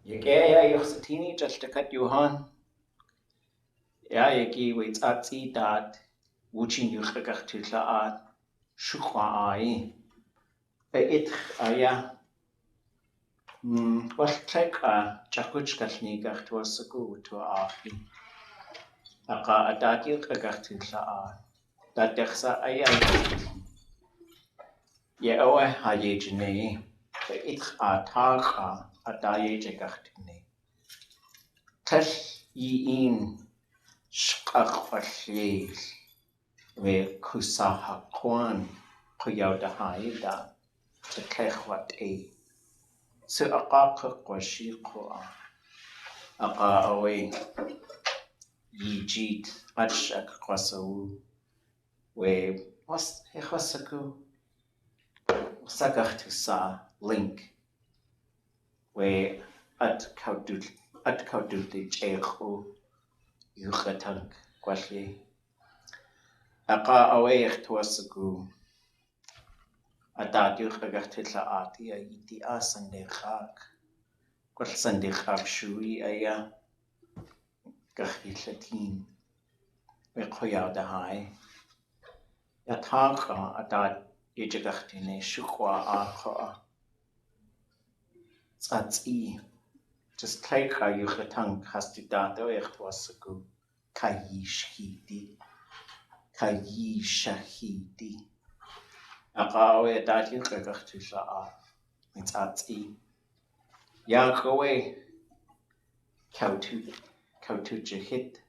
Yagaya yoxatini jaltakat Johan. Ja, yagi wait ts'ats'ée daat. Wooching yuchagachtila'at. Shukwa'ai. Beitch aya. Washcheka chakuchkalnigach tuasagu to ahi. Aka daat yuchagachtila'at. Táax'aa aya. Oe hayejne. Beitch Táax'aa adayejagachtine. Tell Yéil. Yéil. We kusahakwan kuyaudahaida to kechwat. So akaka kwashikoa. Aka away yijit atshak kwasawu. We was hewasaku. Sagachtusa link. We at kaudutli chechu. Yuchatank kwashi. Aka away tuasagu. Daat yuchagachtila'at ya iti asandechak. Kwal sandechak shui aya. Gachilatin. We koyaudahai. Ya Táax'aa daat yejagachtine shukwa aka. Ts'ats'ée. Just Táax'aa yuchatank hastidato tuasagu. Kayishhidi. Kayishahidi. Akawe daat yuchagachtila'at. Ts'ats'ée. Ya kowe kautu jahit.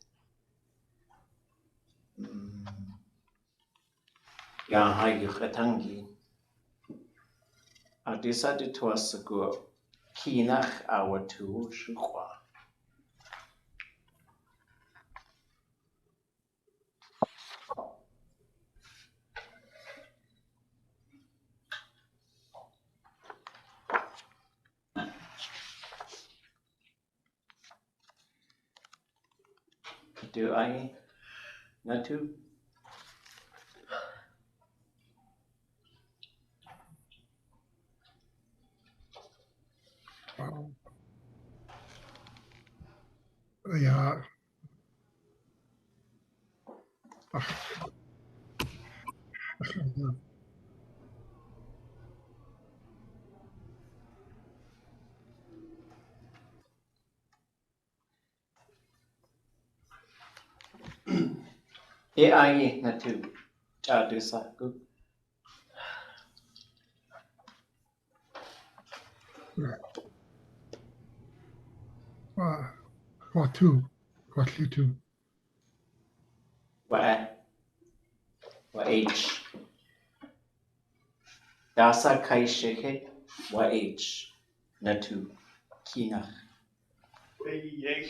Ya hai yuchatangi. Adisa de tuasagu. Kinach awatu shukwa. Do I not to? Ja. AI not to. Adisa go. What two? What you two? What H. Dasa kai shekhet. What H. Not to. Kinach. Yéil.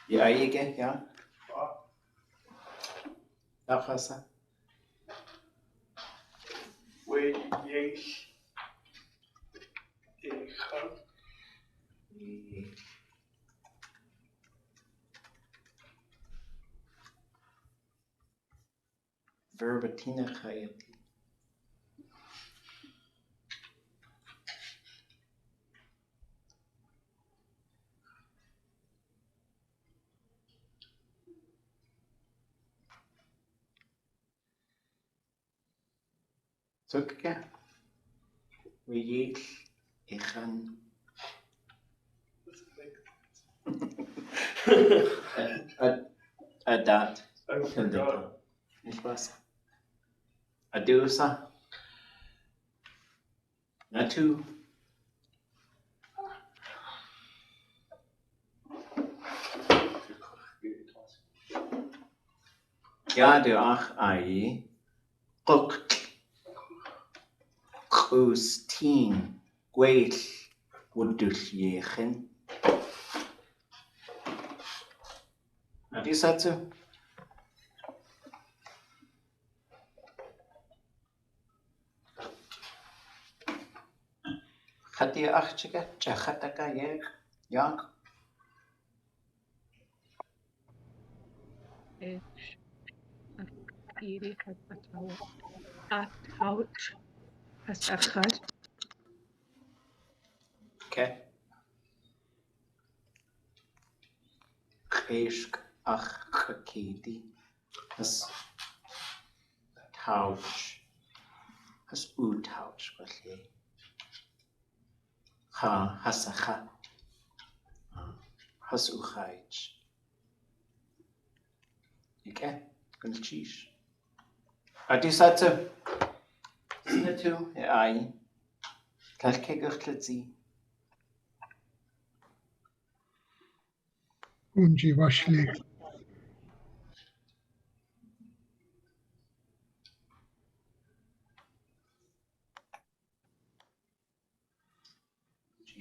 Ya aige ya. Dafasa. Yéil. Verbatina chayati. Tukka. Yéil. Ichan. A daat. I forgot. Nicht was? Adusa. Natu. Ja, de ach ai. Quk. Qus teen. Gweil. Wuddull yechen. Adisatsu. Khati achchika. Chachataka yek. Yak. Kiri atoodli. Has achad. Okay. X'éig ach chacédi. Has couch. Has couch. Felly. Has acha. Has chaid. Okay. Gonna cheese. Do that. Isn't it too? Aye. Calcegurtletzi. Unji washli.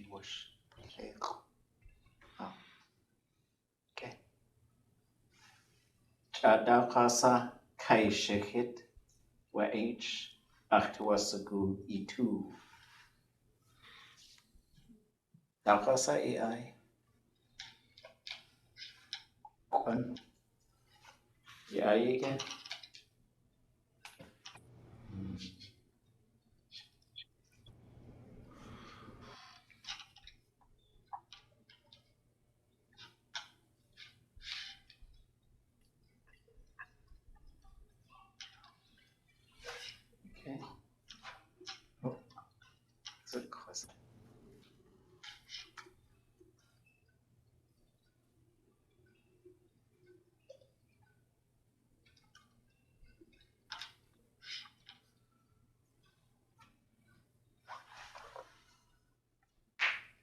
Wooch. Okay. Táax'aa Kayaaní Wooch ʼatoodli ʼátk. Táax'aa AI. Fun. Yeah, again. Okay. Oh, it's a question.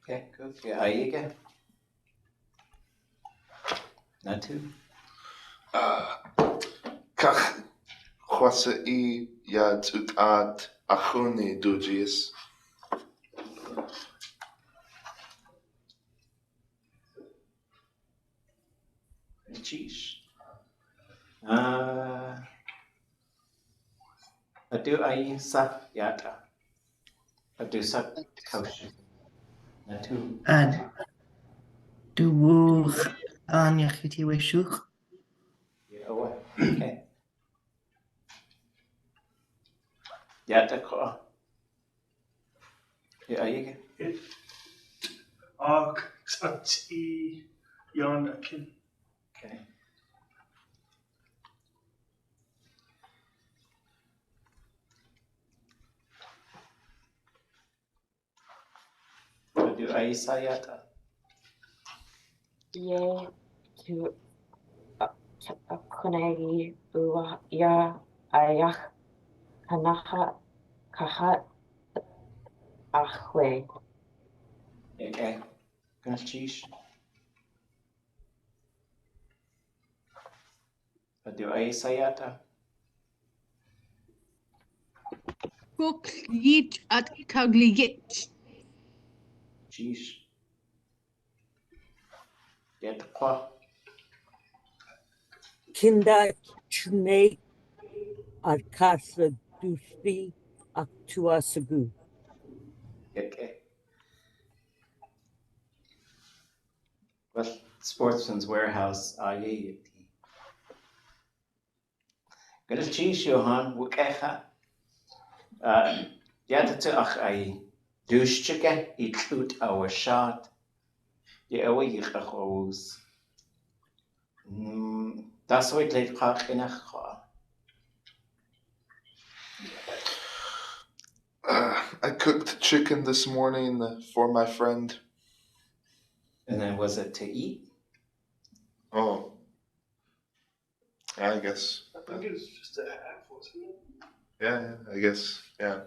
Okay, good. Yeah, again. Not too. Kach ts'ats'ée yad daat achone dojis. Cheese. Do I sa yata? Do sa couch? Not too. And do Wooch an yachiti weshuk? Yeah, what? Okay. Yata ko. Yeah, again. ts'ats'ée Yanakin. Okay. Do I sa yata? Yéil to Kayaaní ya ayach kanacha kahat achwe. Okay. Gonna cheese. Do I sa yata? Wooch at Kagligit. Cheese. Yata ko. Kinda chune arkasa dusi aktuasagu. Okay. Well, Sportsman's Warehouse. Yéil. Gonna cheese, Johan. Wukecha. Yata to ach I douchechike. Itlut our shot. Yeah, we rose. Das heute leid krach in ach. I cooked chicken this morning for my friend. And then was it to eat? Oh, I guess. I think it was just a half, wasn't it? Yeah, I guess. Yeah.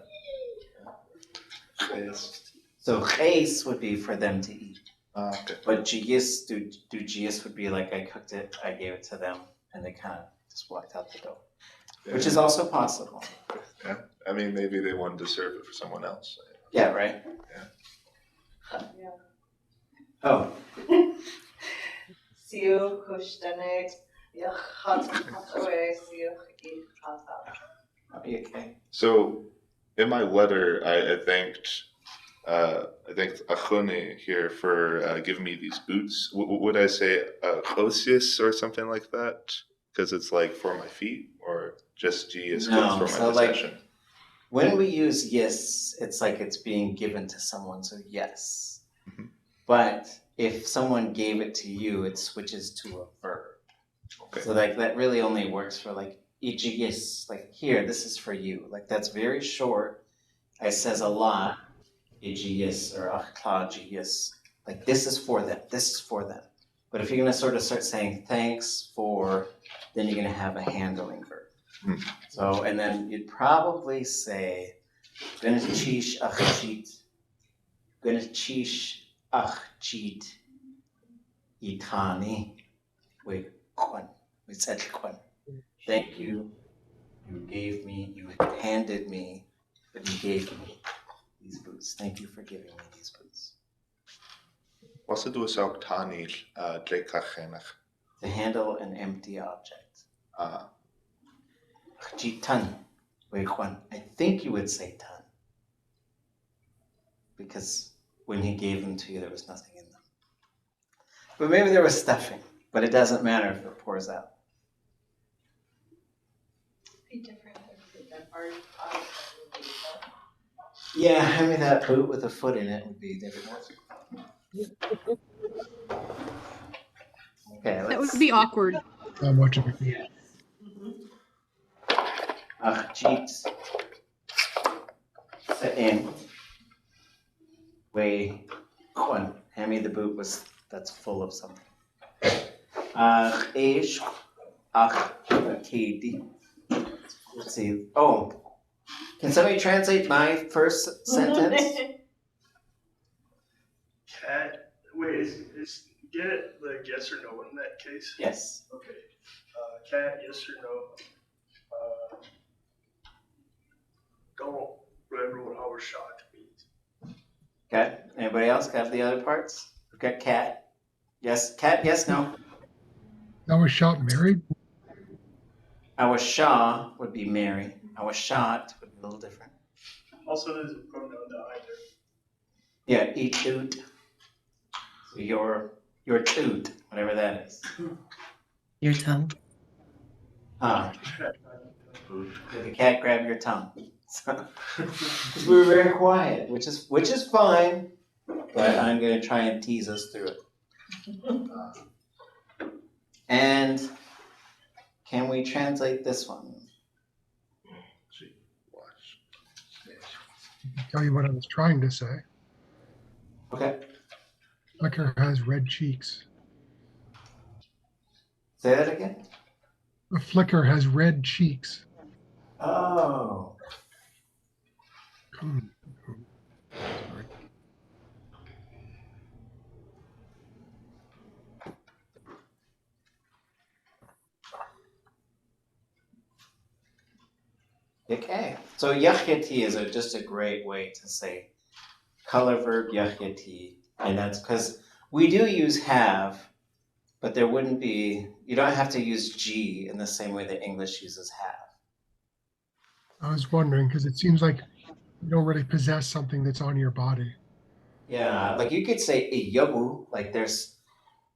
Yes. So chais would be for them to eat. Okay. But gis would be like I cooked it, I gave it to them, and they kind of just walked out the door, which is also possible. Yeah. I mean, maybe they wanted to serve it for someone else. Yeah, right? Yeah. Oh, Siúr Cuisteannig, okay. So, in my letter, I thanked Achone here for giving me these boots. Would I say chosius or something like that? Because it's like for my feet, or just G is No, for my so like- possession. when we use yes, it's like it's being given to someone, so yes. Mhm. But if someone gave it to you, it switches to a verb. Okay. So like that really only works for like yes, like here, this is for you. Like that's very short. It says a lot. Yes or yes. Like this is for them. This is for them. But if you're gonna sort of start saying thanks for, then you're gonna have a handling verb. Hmm. So and then you'd probably say Ganachish achchit. Ganachish achchit itani. Wait, kwan. Wait, said kwan. Thank you. You gave me, you handed me, but you gave me these boots. Thank you for giving me these boots. Was het dus ook tanil drekachenach? To handle an empty object. Tan. Wait, Juan. I think you would say tan. Because when he gave them to you, there was nothing in them. But maybe there was stuffing. But it doesn't matter if it pours out. Be different if that already Yeah, I mean that boot with a foot in it would be different. Okay, That would be awkward. Not much of a deal. Achchit. Sa'in. Way. Juan. Hand me the boot that's full of something. X'éig. A'atoodli. Let's see. Oh, can somebody translate my first sentence? Cat. Wait, is get it like yes or no in that case? Yes. Okay. Cat, yes or no? Don't remember what our shot means. Okay. Anybody else got the other parts? We've got cat. Yes. Cat. Yes. No. That was shot married? Our Shah would be Mary. Our shot would be a little different. Also, there's a pronoun to either. Yeah. Toot. So your toot, whatever that is. Your tongue. Did the cat grab your tongue? So, 'cause we were very quiet, which is fine, but I'm gonna try and tease us through it. And can we translate this one? Tell you what I was trying to say. Okay, Flicker has red cheeks. say that again. A flicker has red cheeks. Oh, Sorry. okay. So yachyati is just a great way to say color verb yachyati, and that's because we do use have, but there wouldn't be. You don't have to use G in the same way that English uses have. I was wondering because it seems like you don't really possess something that's on your body. Yeah, like you could say iyabu, like there's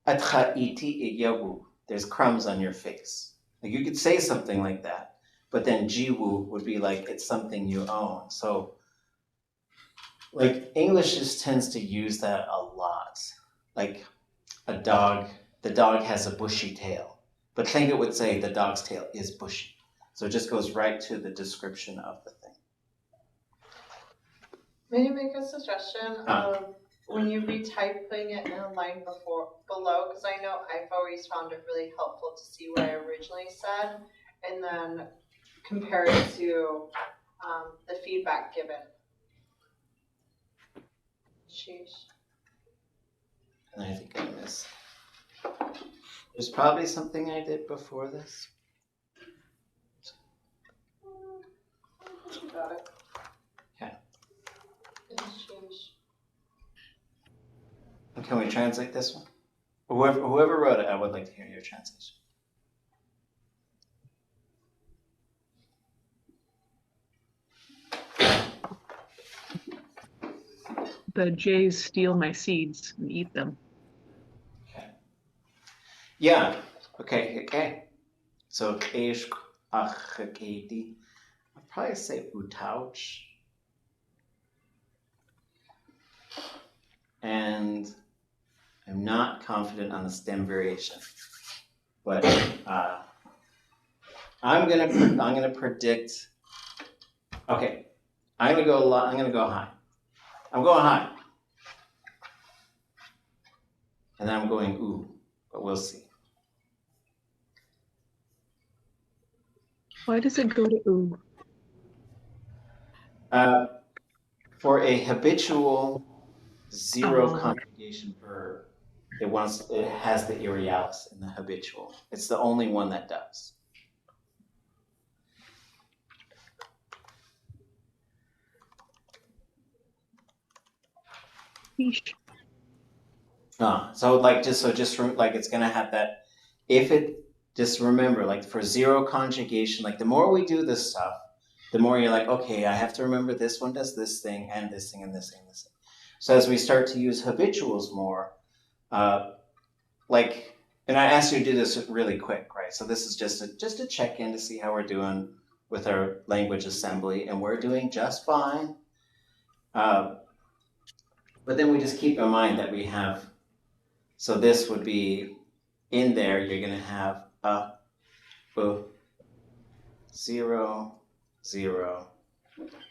ʼatoodli.átk iyabu, there's crumbs on your face. Like you could say something like that, but then jiwu would be like it's something you own. So like English just tends to use that a lot. Like a dog, the dog has a bushy tail, but Tlingit would say the dog's tail is bushy. So it just goes right to the description of the thing. May I make a suggestion of when you retyping it in a line below, because I know I've always found it really helpful to see what I originally said, and then compare it to the feedback given. Sheesh. And I think I missed. There's probably something I did before this. Got it. Okay. Sheesh. And can we translate this one? Whoever wrote it, I would like to hear your translation. The jays steal my seeds and eat them. Okay. Yeah. Okay. So X'éig a'atoodli. probably say ʼutouch. And I'm not confident on the stem variation, but I'm gonna predict. Okay, I'm gonna go high. I'm going high, and then I'm going ooh, but we'll see. Why does it go to ooh? For a habitual zero Oh. conjugation verb, it has the irialis in the habitual. It's the only one that does. Yeesh. So it's gonna have that. If it just remember, like for zero conjugation, like the more we do this stuff, the more you're like, okay, I have to remember this one does this thing and this thing and this thing and this thing. So as we start to use habituals more, and I asked you to do this really quick, right? So this is just a check-in to see how we're doing with our language assembly, and we're doing just fine. But then we just keep in mind that we have, so this would be in there, you're gonna have a, 0, 0,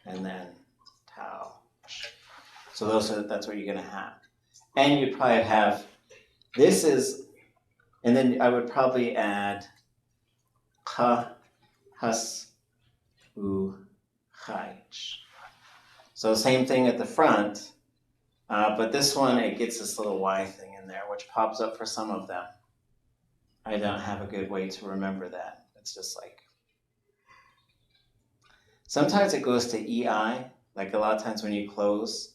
and then tau. So that's what you're gonna have. And you'd probably have, this is, and then I would probably add ka, has, u, chaich. So same thing at the front, but this one, it gets this little Y thing in there, which pops up for some of them. I don't have a good way to remember that. It's just like, sometimes it goes to EI, like a lot of times when you close.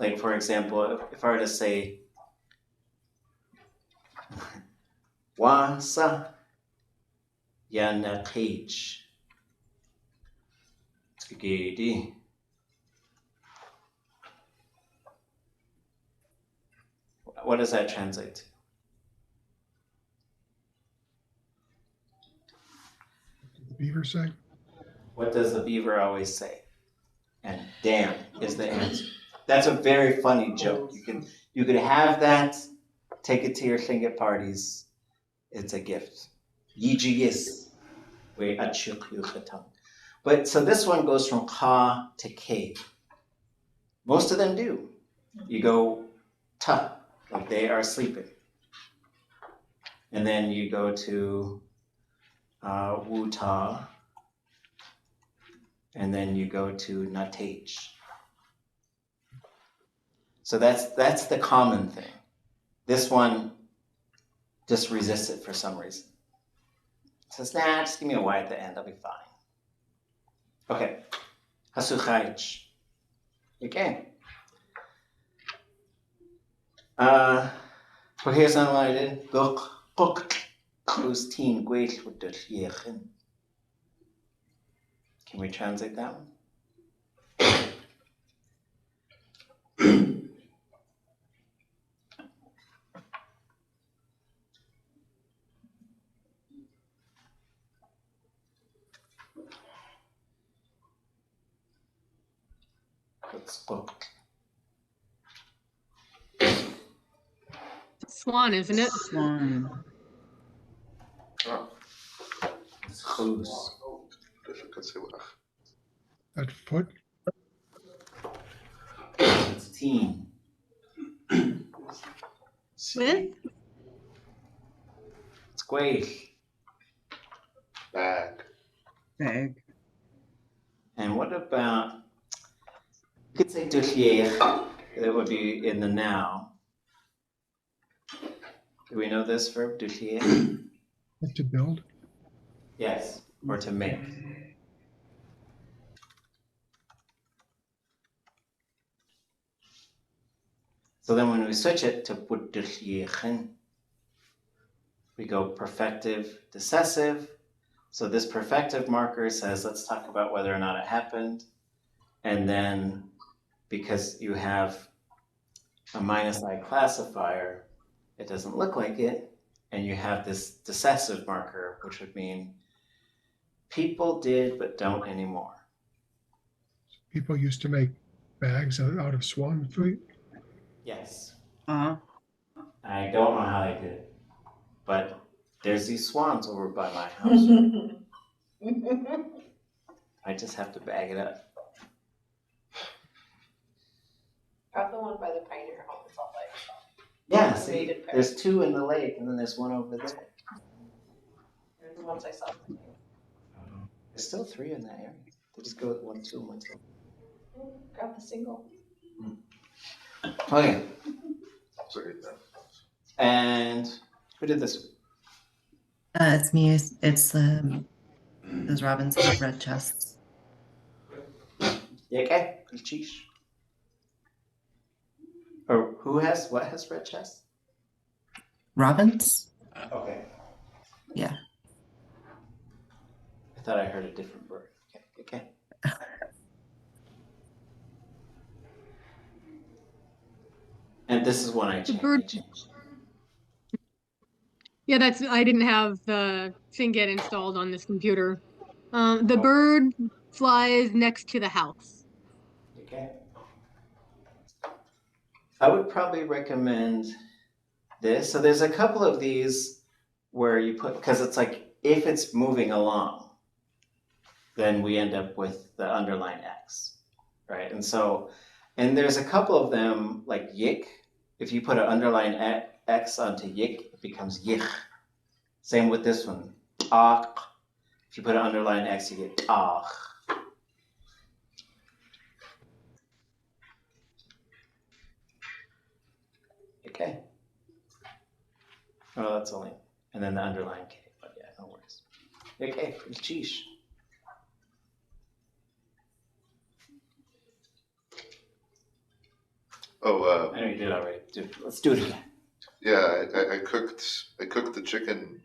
Like for example, if I were to say, wasa yanakich ts'ats'ée. What does that translate to? The beaver say? What does the beaver always say? And damn is the answer. That's a very funny joke. You could have that, take it to your Tlingit parties. It's a gift. Yijiyis. But so this one goes from ka to k. Most of them do. You go ta, like they are sleeping. And then you go to wuta, and then you go to natach. So that's the common thing. This one just resists it for some reason. It says, nah, just give me a Y at the end, I'll be fine. Okay, hasuchaich. Okay. Well, here's another one I did. Can we translate that one? Swan, isn't it? Swan. It's chus. That foot? It's teen. With? It's Yéil. Bag. Bag. And what about, you could say X'éig, that would be in the now. Do we know this verb, X'éig? To build? Yes, or to make. So then when we switch it to X'éig, we go perfective, decessive. So this perfective marker says, let's talk about whether or not it happened. And then because you have a -I classifier, it doesn't look like it. And you have this decessive marker, which would mean people did but don't anymore. people used to make bags out of swan fruit. Yes. Uh-huh. I don't know how they did it, but there's these swans over by my house. I just have to bag it up. Got the one by the Pioneer Home in Salt Lake. Yeah, see, Mated pair. there's two in the lake, and then there's one over there. They're the ones I saw. There's still three in that area. They just go with 1, 2, 1, 2. Grab the single. Okay, Sorry, and who did this? It's me. It's those robins with red chests. Yeah, okay, cheesh. Or what has red chest? Robins? Okay. Yeah. I thought I heard a different bird. Okay. And this is one I The changed. bird. Yeah, I didn't have the thing get installed on this computer. The bird flies next to the house. Okay. I would probably recommend this. So there's a couple of these where you put, because it's like, if it's moving along, then we end up with the underline X, right? And there's a couple of them like yik. If you put an underline X onto yik, it becomes yich. Same with this one, taak. If you put an underline X, you get taach. Okay. Oh, that's only, and then the underline K, but yeah, no worries. Okay, it's cheesh. Oh, I know you did already. Let's do it again. yeah, I cooked the chicken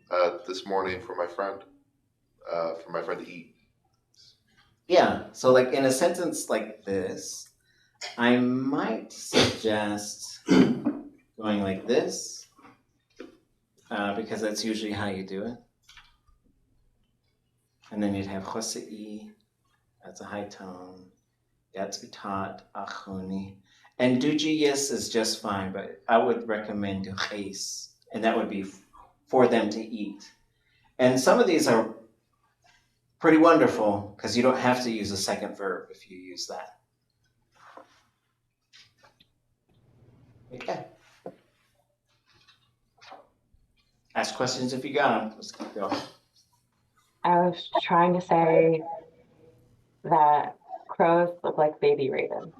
this morning for my friend to eat. Yeah, so like in a sentence like this, I might suggest going like this, because that's usually how you do it. And then you'd have ts'ats'ée, that's a high tone. Táax'aa. And yes is just fine, but I would recommend Yéil, and that would be for them to eat. And some of these are pretty wonderful because you don't have to use a second verb if you use that. Okay. Ask questions if you got them. Let's keep going. I was trying to say that crows look like baby ravens,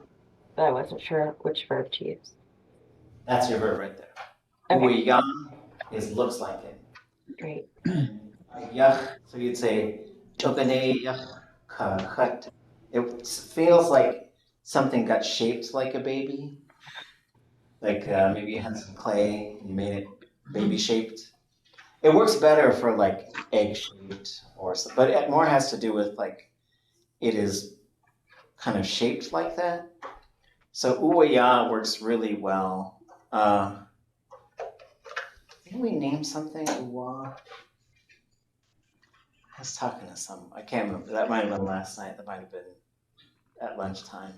but I wasn't sure which verb to use. That's your verb right there. Okay. Uyang is looks like it. Great. Yach, so you'd say chokane yach kachat. It feels like something got shaped like a baby. Like maybe you had some clay and you made it baby shaped. It works better for like egg shaped but it more has to do with like it is kind of shaped like that. So uwaya works really well. Didn't we name something uwa? I was talking to I can't remember. That might have been last night. That might have been at lunchtime.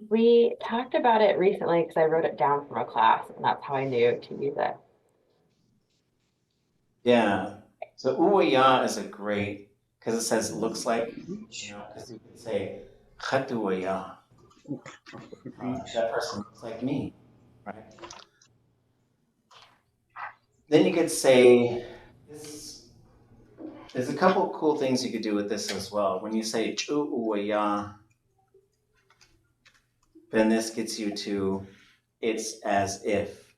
We talked about it recently because I wrote it down from a class, and that's how I knew to use it. Yeah. So uwaya is a great, because it says looks like, because you could say khatuwaya. That person looks like me, right? Then you could say this. There's a couple cool things you could do with this as well. When you say chu'uwaya, then this gets you to it's as if.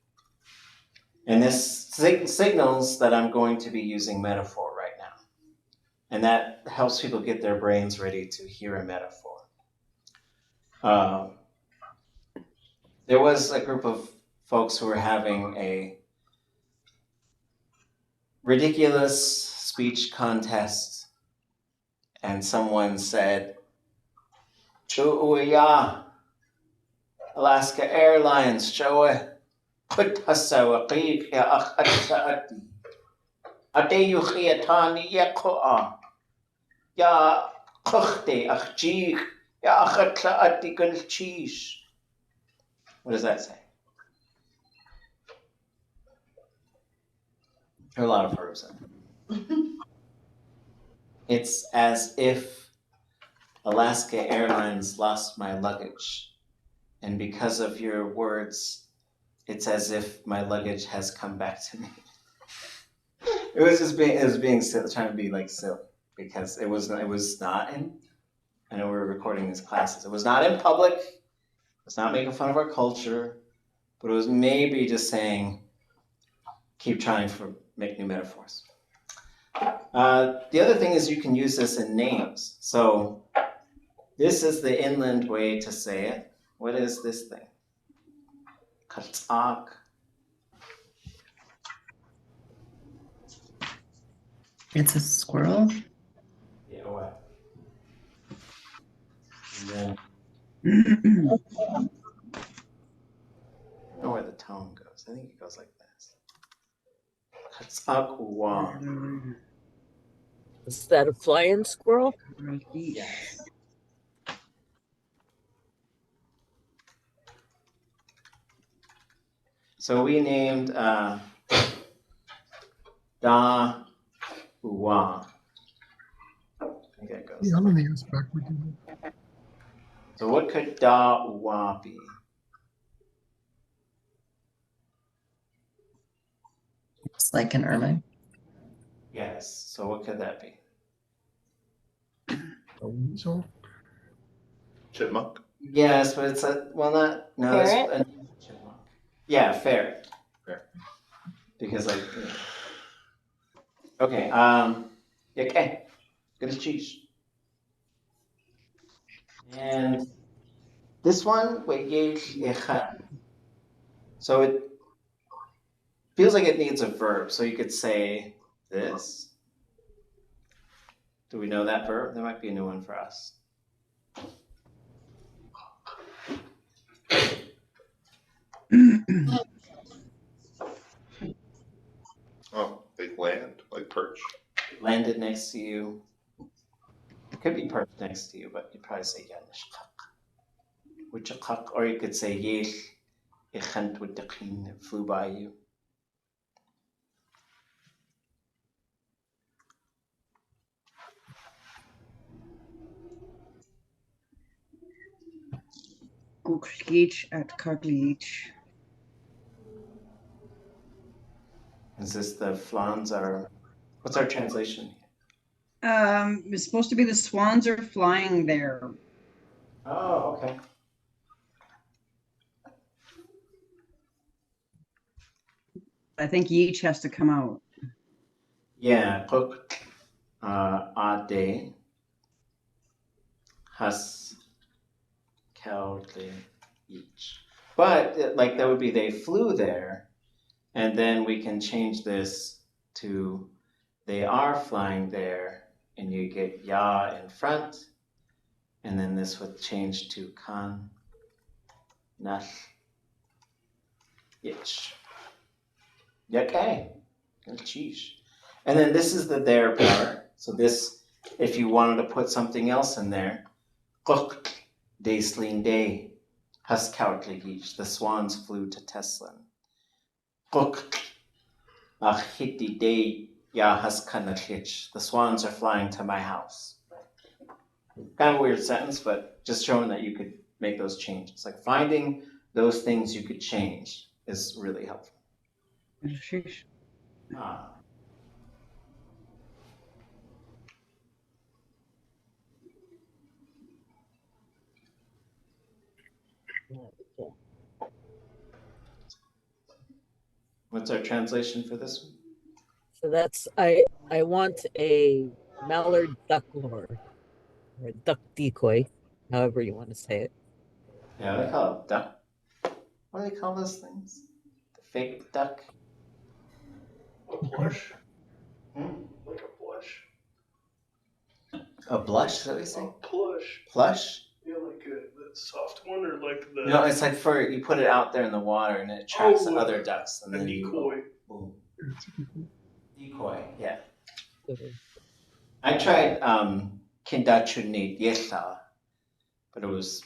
And this signals that I'm going to be using metaphor right now. And that helps people get their brains ready to hear a metaphor. There was a group of folks who were having a ridiculous speech contest, and someone said, Chu'uya, Alaska Airlines, Choa, Kutasawaqiq ya Akhatati, Ateyu Khiatani Yakoa, Ya Kukhte Akhjik, What does that say? There are a lot of verbs in it. It's as if Alaska Airlines lost my luggage, and because of your words, it's as if my luggage has come back to me. It was being silly, trying to be like silly, because it was not in. I know we were recording these classes. It was not in public. It was not making fun of our culture, but it was maybe just saying, keep trying to make new metaphors. The other thing is you can use this in names. So this is the inland way to say it. What is this thing? Ts'ats'ée. It's a squirrel. Yeah, what? And then, I don't know where the tone goes. I think it goes like this. Ts'ats'ée. Is that a flying squirrel? Yes. So we named Da Uwa. I think that goes. Yeah, I'm on the ask backward. So what could Da Uwa be? It's like an ermine. Yes. So what could that be? So Chipmunk. Yes, but it's a not no. Ferret? It's a chipmunk. Yeah, ferret. Because like. Yeah. Okay. Okay. Good as cheese. And this one, Yéil. So it feels like it needs a verb. So you could say this. Do we know that verb? That might be a new one for us. Oh, like land, like perch. Landed next to you. It could be perched next to you, but you'd probably say Yéil. Or you could say Yéil. It flew by you. ʼatoodli.átk. Is this the flans are? What's our translation? It's supposed to be the swans are flying there. Oh, okay. I think each has to come out. Yeah, ade has cowardly each. But like that would be they flew there, and then we can change this to they are flying there, and you get ya in front, and then this would change to kan nash ich. Okay, cheese. And then this is the there part. So this, if you wanted to put something else in there, de slin day, has cowardly. The swans flew to Teslin. Achiti day ya has kanachich. The swans are flying to my house. Kind of a weird sentence, but just showing that you could make those changes. Like finding those things you could change is really helpful. Ah. What's our translation for this one? So that's I want a mallard duck lure or a duck decoy, however you want to say it. Yeah, they call it duck. What do they call those things? The fake duck? A blush? Hmm? Like a blush? A blush, is that what you say? A plush. Plush? Yeah, like the soft one or like the... No, it's like for, you put it out there in the water and it attracts the other ducks. And a then decoy. You, decoy, yeah. Mhm. I tried kindachunit yesa, but it was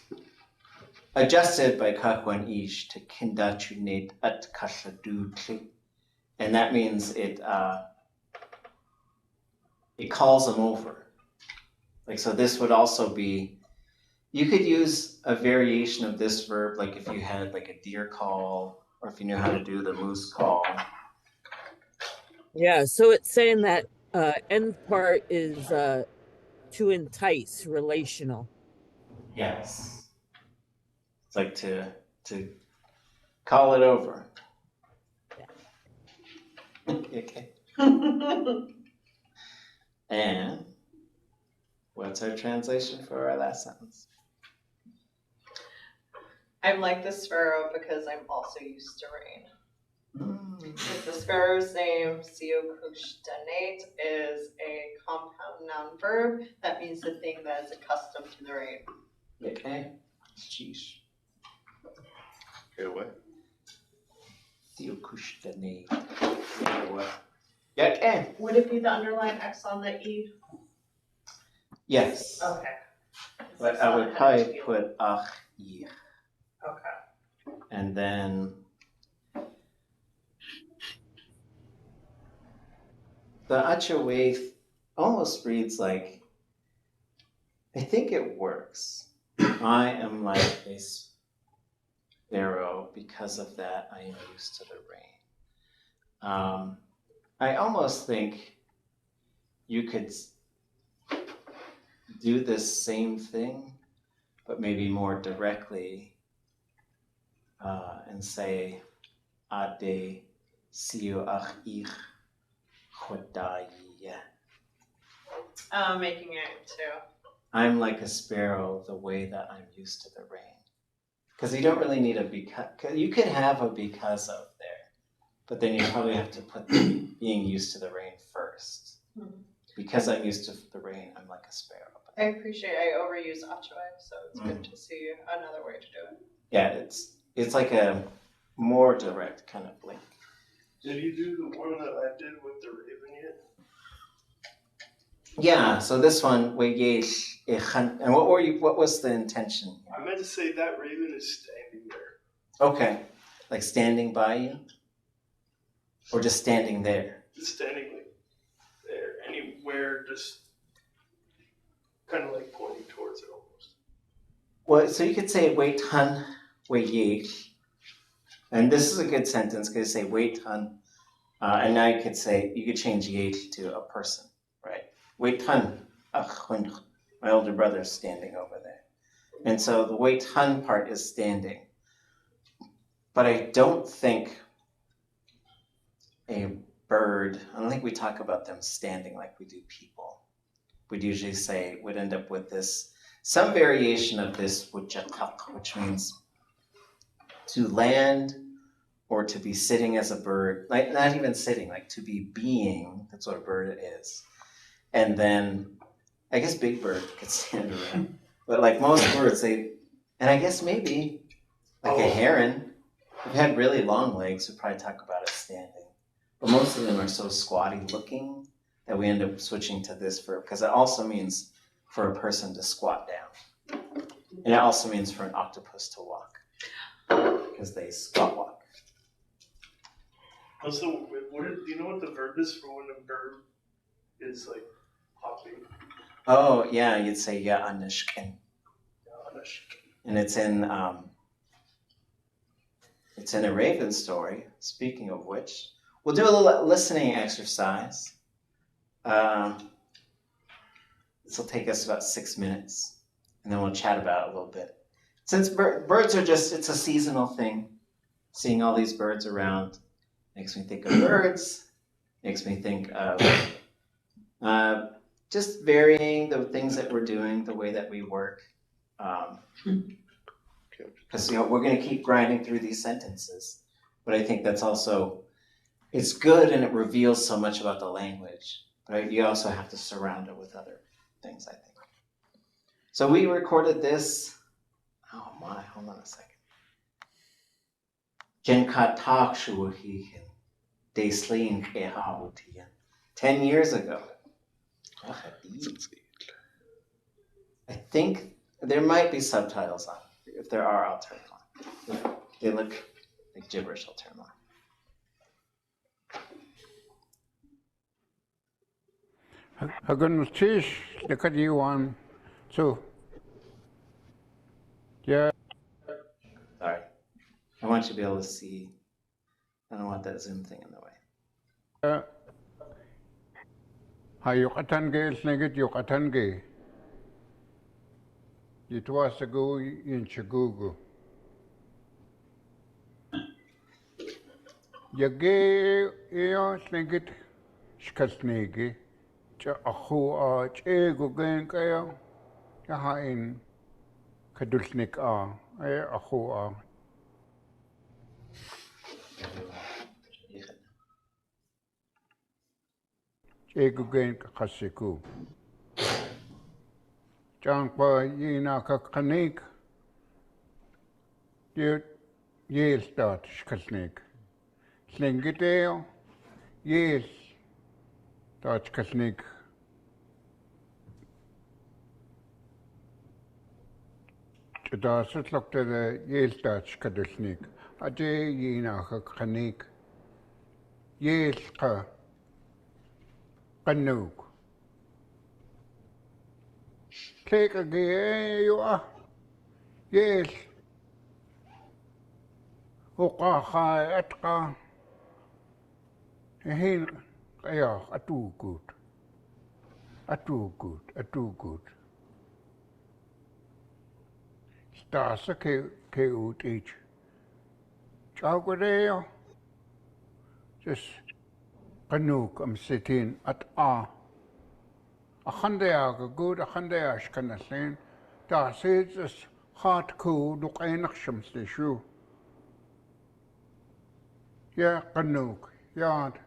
adjusted by Kayaaní to ʼatoodli.átk, and that means it calls them over. Like, so this would also be, you could use a variation of this verb, like if you had like a deer call, or if you knew how to do the moose call. Yeah, so it's saying that end part is to entice, relational. Yes. It's like to call it over. Okay. And what's our translation for our last sentence? I'm like the sparrow because I'm also used to rain. The sparrow's name, ʼatoodli.átk, is a compound noun verb. That means the thing that is accustomed to the rain. Okay. Sheesh. Okay, what? ʼatoodli. Okay. Would it be the underlined X on the E? Yes. Okay. But I would probably put ʼach'éig. Okay. And then the ʼatoodli almost reads like, I think it works. I am like a sparrow, because of that I am used to the rain. I almost think you could do this same thing, but maybe more directly, and say, Ade siu a'ich chodai. Making it too. I'm like a sparrow the way that I'm used to the rain. Because you don't really need a because. You could have a because of there, but then you probably have to put the being used to the rain first. Because I'm used to the rain, I'm like a sparrow. I appreciate I overuse ʼatoodli, so it's good to see another way to do it. Yeah, it's like a more direct kind of link. Did you do the one that I did with the raven yet? Yeah, so this one, Yéil, and what was the intention? I meant to say that raven is standing there. Okay, like standing by you? Or just standing there? Just standing like there, anywhere, just kind of like pointing towards it almost. Well, so you could say wait hun, Yéil. And this is a good sentence because you say wait hun, and now you could change Yéil to a person, right? Wait hun, my older brother's standing over there. And so the wait hun part is standing. But I don't think I don't think we talk about them standing like we do people. We'd usually would end up with this, some variation of this, which means to land or to be sitting as a bird, like not even sitting, like to be being, that's what a bird is. And then, I guess big bird could stand around, but like most birds, and I guess maybe, like a heron, if it had really long legs, we'd probably talk about it standing. But most of them are so squatty looking that we end up switching to this verb, because it also means for a person to squat down. And it also means for an octopus to walk, because they squat walk. Also, do you know what the verb is for when a bird is like hopping? Oh, yeah, you'd say ya'anishkin. And it's in a raven story, speaking of which. We'll do a little listening exercise. This will take us about 6 minutes, and then we'll chat about it a little bit. Since birds are it's a seasonal thing, seeing all these birds around makes me think of birds, makes me think of just varying the things that we're doing, the way that we work. Because we're going to keep grinding through these sentences, but I think that's also, it's good and it reveals so much about the language, but you also have to surround it with other things, I think. So we recorded this, oh my, hold on a second. 10 years ago. I think There might be subtitles on. If there are, I'll turn them on. They look like gibberish, I'll turn them on. Hagan tish the Kayaaní so yeah. Sorry. I want you to be able to see. I don't want that zoom thing in the way. Hayuqatange snegit yuqatange. Yitwasagu yinchagugu. Yage eo snegit shkasnegi. Cha ahu ts'ats'ée gen kaya. Yahain kadulsnik ahu ts'ats'ée gen kasiku. Chankpa yina kakanik. Yéil daat shkasnik. Slingiteo Yéil daat shkasnik. Daat lokte de Yéil daat shkadulsnik. Ade yina kakanik. Yéil anook. Take a gay you are. Yéil. Kayaaní. Heen atoodli. atoodli. Táax'aa Kayaaní. Chowgadeo. Just anook sitting at a good shkanaslin. Táax'aa just hard cool look einachsham stishu. Yeah, anook. Yard.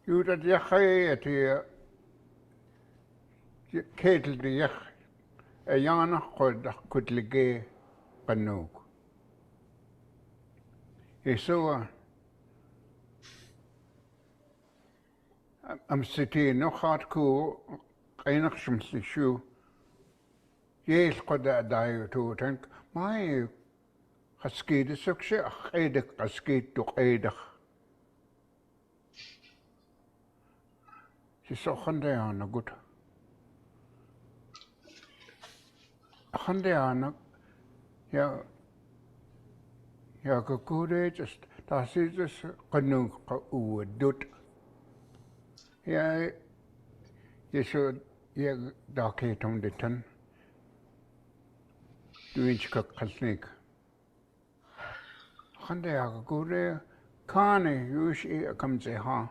You that yahay at here. Kettle the yach. A yana could ligay anook. So I'm sitting no hard cool. Einachsham stishu. Yéil qada dayo to tank. My Haskid is success, X'éig haskid to X'éig. She's so handy good. Handy yeah, good just that's just anook dut. Yeah, you should darkate on the ton. Doing kasnik. Handy good. Kayaaní usually comes a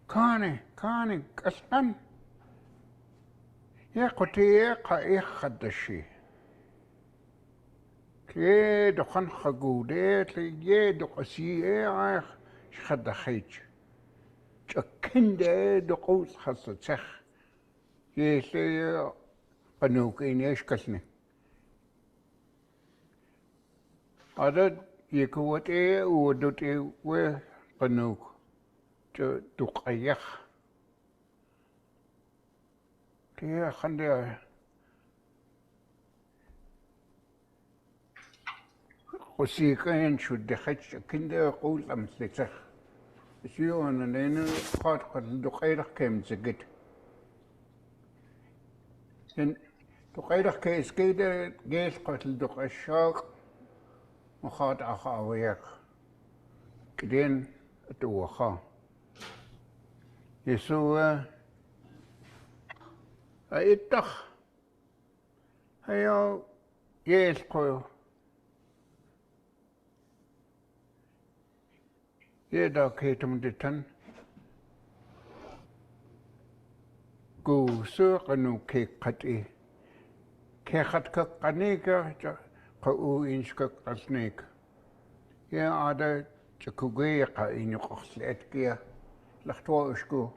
Kayaaní kasnan. يا قتيه قايخ خدشي كي دخن خجودات لي دقسيه عايخ شخدخيج شكنده دقوس خصتخ يسي قنوكين يشكسني عدد يكوتي ودوتي وقنوك دقيخ كي خندي وسيكين شو دخش كنده قول أمسلتخ شو أنا لين قد دقيرخ كم زجت إن دقيرخ كيس كده جيس قتل دق الشاق مخاط أخا وياك كدين أتوخا يسوع أيتخ هيا يسقو يدا كيتم دتن قوسو قنو كي قطي كي خطك قنيكا قو إنشك قسنيك يا عادة تكوغي قاين يقخلتكيا لختوا اشكو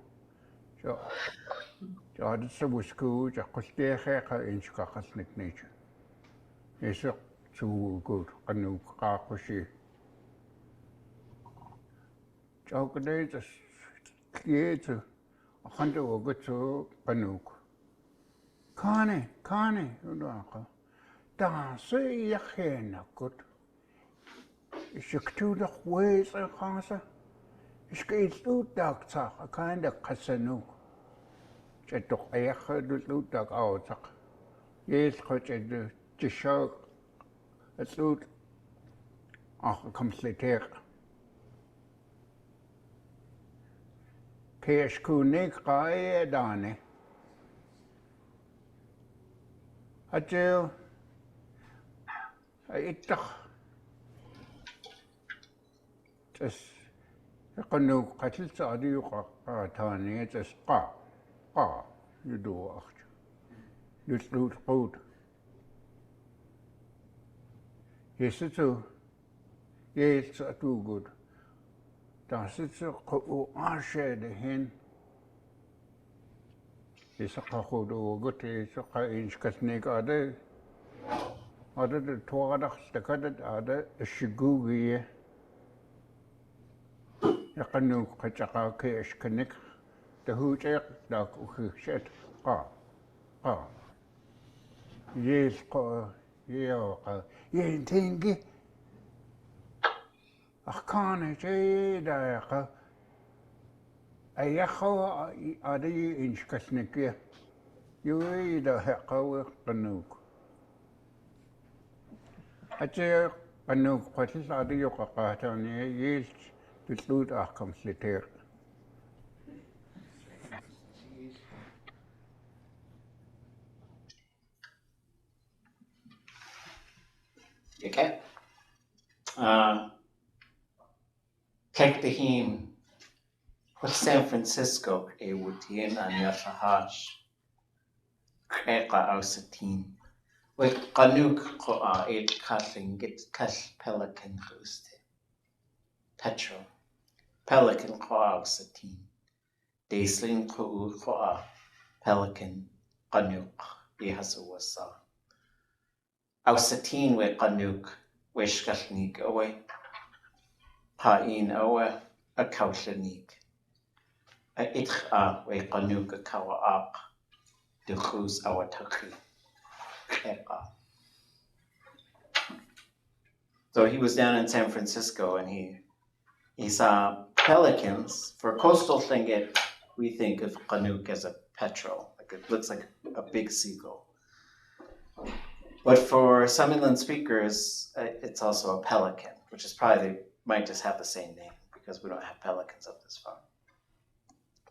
عادة سبوسكو قسنيك قاينشك قسنيك نيشا يسق سو قول قنو قاقشي Chowkadee just Kietu, Hunter will go to Anook. Kane, Udaka. Daas'ée Yachena good. Is je to the ways of Hasa? Is gates Daat, a kind of Casanook. Chetok Ayacha do Dag out. Yes, coach at the show. It's out. Complete. Kees Kunik Rai Dani. Adil. Itach. Just a canoe cattle sadi tani, just you do. You loot food. Yes, it's too. Yes, it's too good. Das ist so Asche dahin. Is a kahodo good is a inch casnik other the toadach the cutted other a shigugi. A canoe kachaka kish kanik the hooch dark shed. Yes, ye tingy. Akane Jada Ayaho Adi inch Kasnikia. You read a Heko Anook. I say Anook, what is Adi Yokapata near Yéil to loot our complete. Okay. Kek the heen. What San Francisco a wutien an yafahash. Kreka ausatin. With Anook koa eight kathling get kath pelican hoste. Petrol. Pelican koa ausatin. Daisling koa pelican Anook. Yehasawasa. Ausatin with Anook. Wishkachnik away. Pa'in awe a kauslanik. A itcha we Anook a kawaak. De chus awataki. So he was down in San Francisco and he saw pelicans. For coastal Tlingit, we think of Anook as a petrel. Like it looks like a big seagull. But for some inland speakers, it's also a pelican, which is probably, they might just have the same name because we don't have pelicans up this far.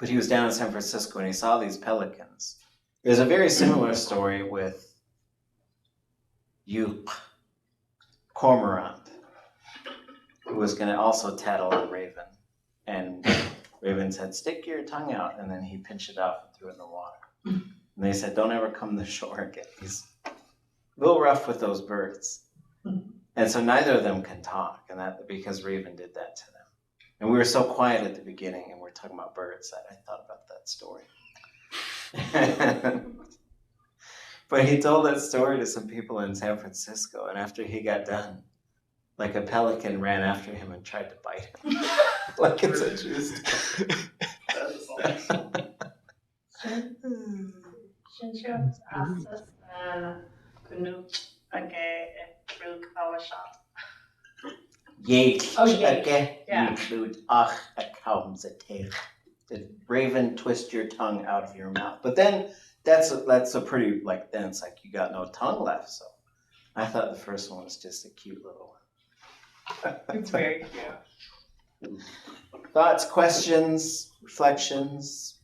But he was down in San Francisco and he saw these pelicans. There's a very similar story with Wooch, cormorant, who was going to also tattle on Raven. And Raven said, stick your tongue out. And then he pinched it off and threw it in the water. And they said, don't ever come to shore again. He's a little rough with those birds. And so neither of them can talk, and that because Raven did that to them. And we were so quiet at the beginning, and we're talking about birds, that I thought about that story. But he told that story to some people in San Francisco, and after he got done, like a pelican ran after him and tried to bite him. Like it's a true story. That's awesome. Shinshir's process and Anook again Brug Awashot. Yéil, Oh, Yéil. again, Yeah. include ach ts'ats'ée. The Raven, twist your tongue out of your mouth. But then that's a pretty, like, then it's like you got no tongue left. So I thought the first one was just a cute little one. It's very cute. Thoughts, questions, reflections?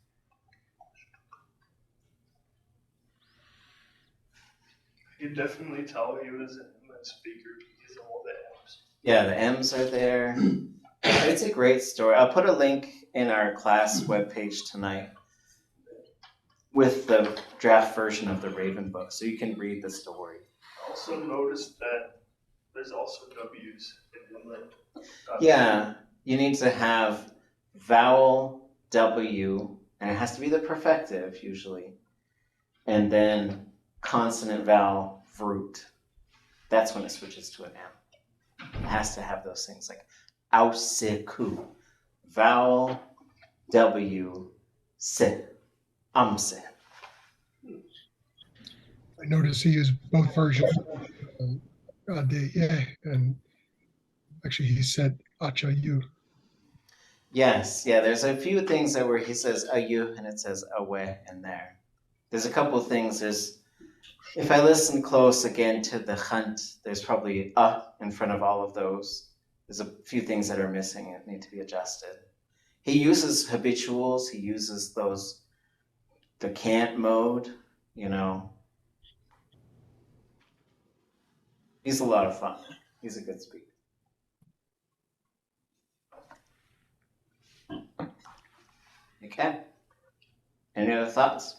You can definitely tell he was an inland speaker because of all the M's. Yeah, the M's are there. It's a great story. I'll put a link in our class webpage tonight with the draft version of the Raven book, so you can read the story. I also noticed that there's also W's in inland. Yeah, you need to have vowel W, and it has to be the perfective usually, and then consonant vowel root. That's when it switches to an M. It has to have those things like ausiku, vowel W, se, amse. I noticed he used both versions. De, and actually he said acha you. Yes, yeah, there's a few things that where he says ayu and it says awe in there. There's a couple of things. If I listen close again to the hunt, there's probably in front of all of those. There's a few things that are missing and need to be adjusted. He uses habituals, he uses the can't mode, you know. He's a lot of fun. He's a good speaker. Okay. Any other thoughts?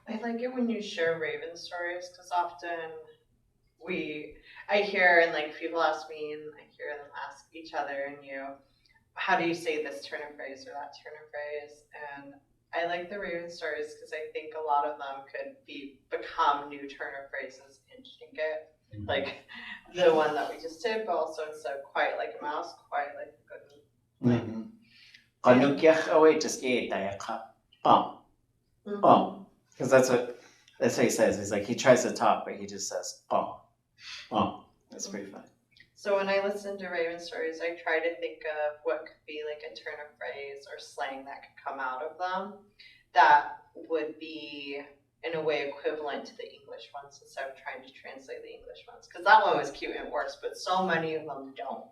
I like it when you share Raven stories because often I hear and like people ask me and I hear them ask each other and how do you say this turn of phrase or that turn of phrase? And I like the Raven stories because I think a lot of them could become new turn of phrases in Tlingit. Like the one that we just did, but also instead of quiet like a mouse, quiet like a good. Anook just because that's what he says. He's like, he tries to talk, but he just says, That's pretty fun. So when I listen to Raven stories, I try to think of what could be like a turn of phrase or slang that could come out of them that would be in a way equivalent to the English ones instead of trying to translate the English ones. Because that one was cute and works, but so many of them don't.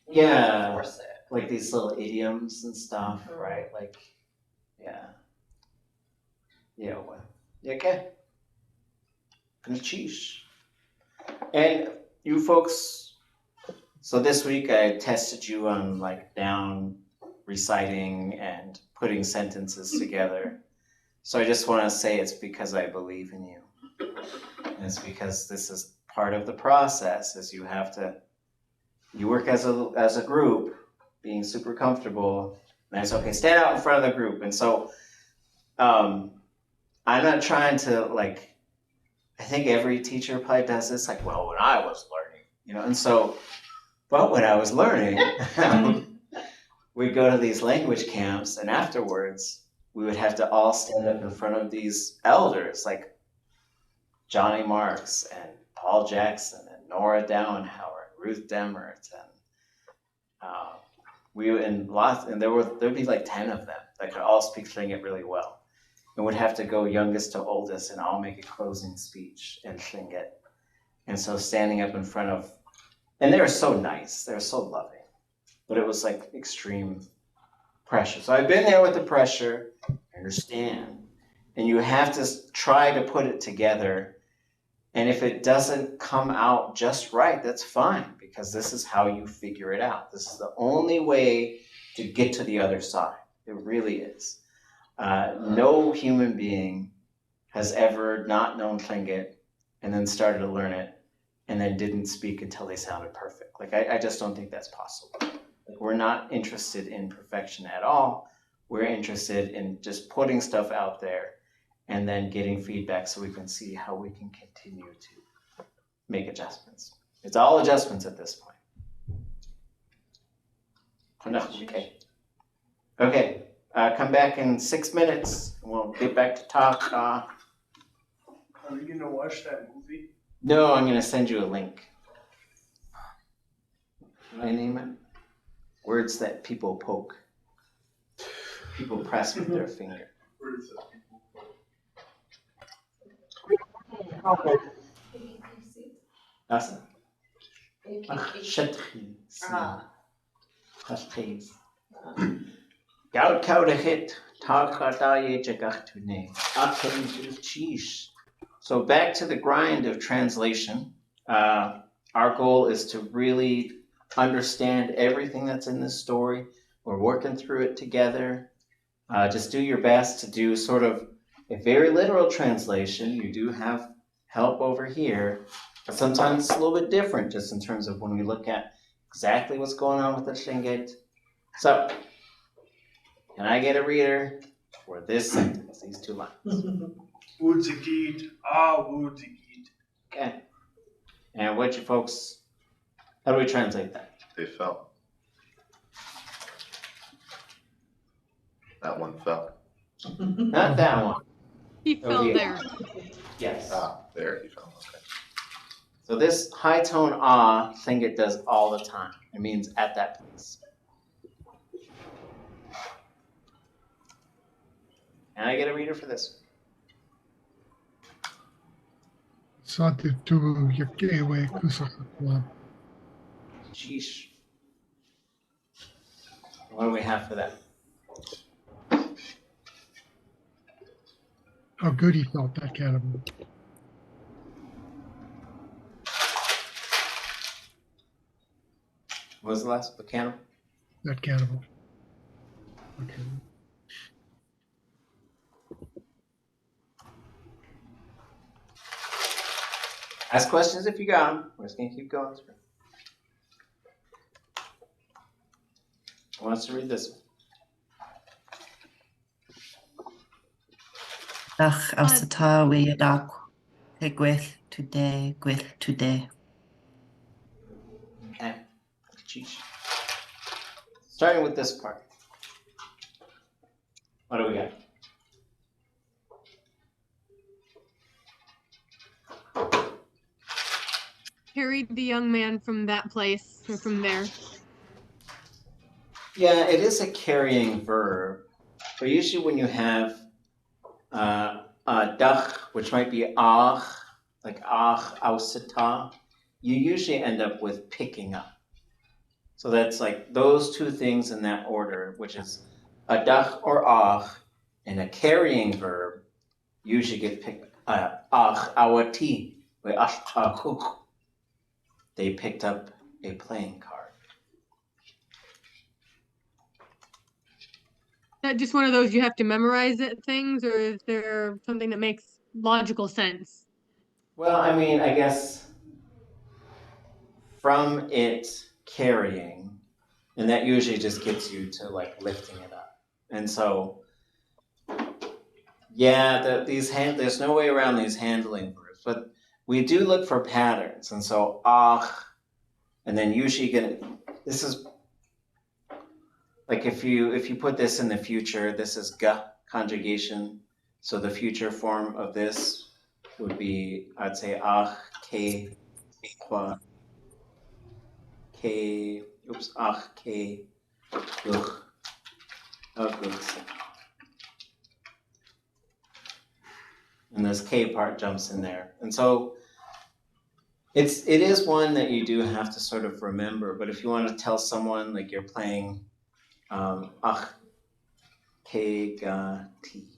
Yeah, force it. Like these little idioms and stuff, right? Like, yeah. Yeah, well, okay. Cheesh. And you folks, so this week I tested you on like down reciting and putting sentences together. So I just want to say it's because I believe in you. And it's because this is part of the process, is you work as a group, being super comfortable. And I said, okay, stand out in front of the group. And so I'm not trying to I think every teacher probably does this, when I was learning, and so, but when I was learning, we'd go to these language camps and afterwards we would have to all stand up in front of these elders like Johnny Marks and Paul Jackson and Nora Dowenhauer and Ruth Demert and there'd be like 10 of them that could all speak Tlingit really well. And would have to go youngest to oldest and all make a closing speech in Tlingit. And so standing up in front of, and they were so nice, they were so loving, but it was like extreme pressure. So I've been there with the pressure, I understand. And you have to try to put it together. And if it doesn't come out just right, that's fine, because this is how you figure it out. This is the only way to get to the other side. It really is. No human being has ever not known Tlingit and then started to learn it and then didn't speak until they sounded perfect. I just don't think that's possible. We're not interested in perfection at all. We're interested in just putting stuff out there and then getting feedback so we can see how we can continue to make adjustments. It's all adjustments at this point. Okay. Come back in 6 minutes and we'll get back to Táax'aa. Are we gonna watch that movie? No, I'm gonna send you a link. What do I name it? Words that people poke. People press with their finger. Words that Awesome. So back to the grind of translation. Our goal is to really understand everything that's in this story. We're working through it together. Just do your best to do sort of a very literal translation. You do have help over here, but sometimes it's a little bit different just in terms of when we look at exactly what's going on with the Tlingit. So, can I get a reader for this sentence, these 2 lines? Woedzigit, woedzigit. Okay. And what you folks, how do we translate that? They fell. That one fell. Not that one. He Over fell here. there. Yes. Ah, there he fell. Okay. So this high tone ah thing it does all the time. It means at that place. And I get a reader for this. Sati tu yakewe kusakwa. Sheesh. What do we have for that? How good he felt, that cannibal. What was the last? The candle? That cannibal. Okay. Ask questions if you got them. We're just going to keep going through. Who wants to read this one? Ach, aus the tar we dak. Hey, gwith today, gwith today. Okay. Sheesh. Starting with this part. What do we got? Carried the young man from that place, or from there. Yeah, it is a carrying verb. But usually when you have dach, which might be ach, like ach, ausita, you usually end up with picking up. So that's like those two things in that order, which is a dach or ach, and a carrying verb usually get picked ach awati, with ashtakuk. They picked up a playing card. Is that just one of those you have to memorize it things, or is there something that makes logical sense? Well, I mean, I guess from it carrying, and that usually just gets you to like lifting it up. And so, yeah, there's no way around these handling verbs, but we do look for patterns. And so, ach, and then usually this is like if you put this in the future, this is ga conjugation. So the future form of this would be, I'd say, ach, ke, kwa, ke, ach, ke, guch, guch. And this K part jumps in there. And so it is one that you do have to sort of remember, but if you want to tell someone like you're playing ach, ke, ga, ti.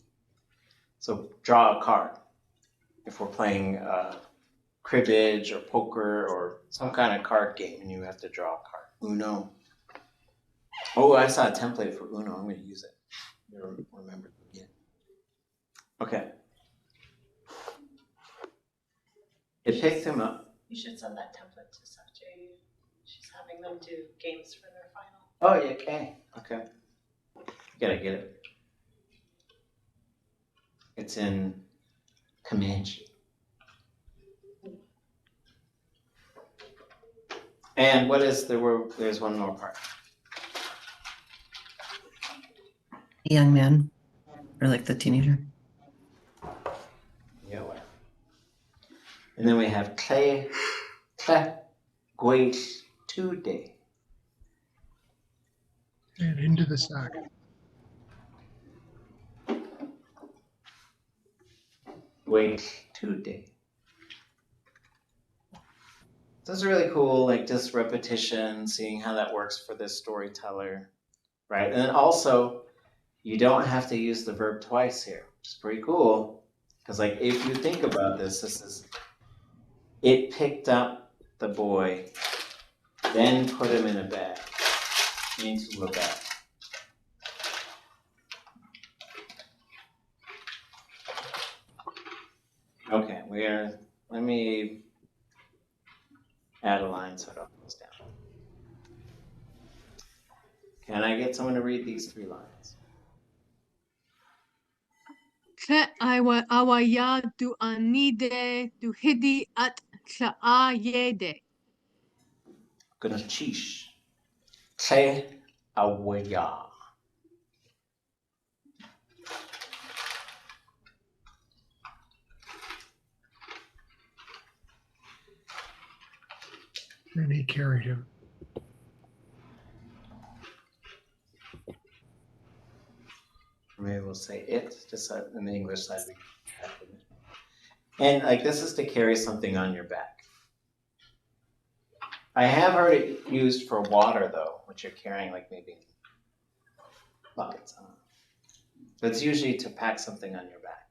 So draw a card. If we're playing cribbage or poker or some kind of card game and you have to draw a card. Uno. Oh, I saw a template for Uno. I'm going to use it. Remember. Yeah. Okay. It picked him up. You should send that template to Ts'ats'ée. She's having them do games for their final. Oh, yeah, okay. Gotta get it. It's in Comanche. And what is there's one more part. The young man, or like the teenager. Yeah, well. And then we have tle, gwait, today. And into the sack. Wait, today. This is really cool, like just repetition, seeing how that works for this storyteller, right? And then also, you don't have to use the verb twice here, which is pretty cool. Because like if you think about this is, it picked up the boy, then put him in a bag, into a bag. Okay, let me add a line so it all goes down. Can I get someone to read these 3 lines? Awaya du anide du hidi at ts'ats'ée. Gonna chish. Te awaya. And he carried him. Maybe we'll say it, just so in the English side we have it. And like this is to carry something on your back. I have heard it used for water though, which you're carrying like maybe buckets on. But it's usually to pack something on your back.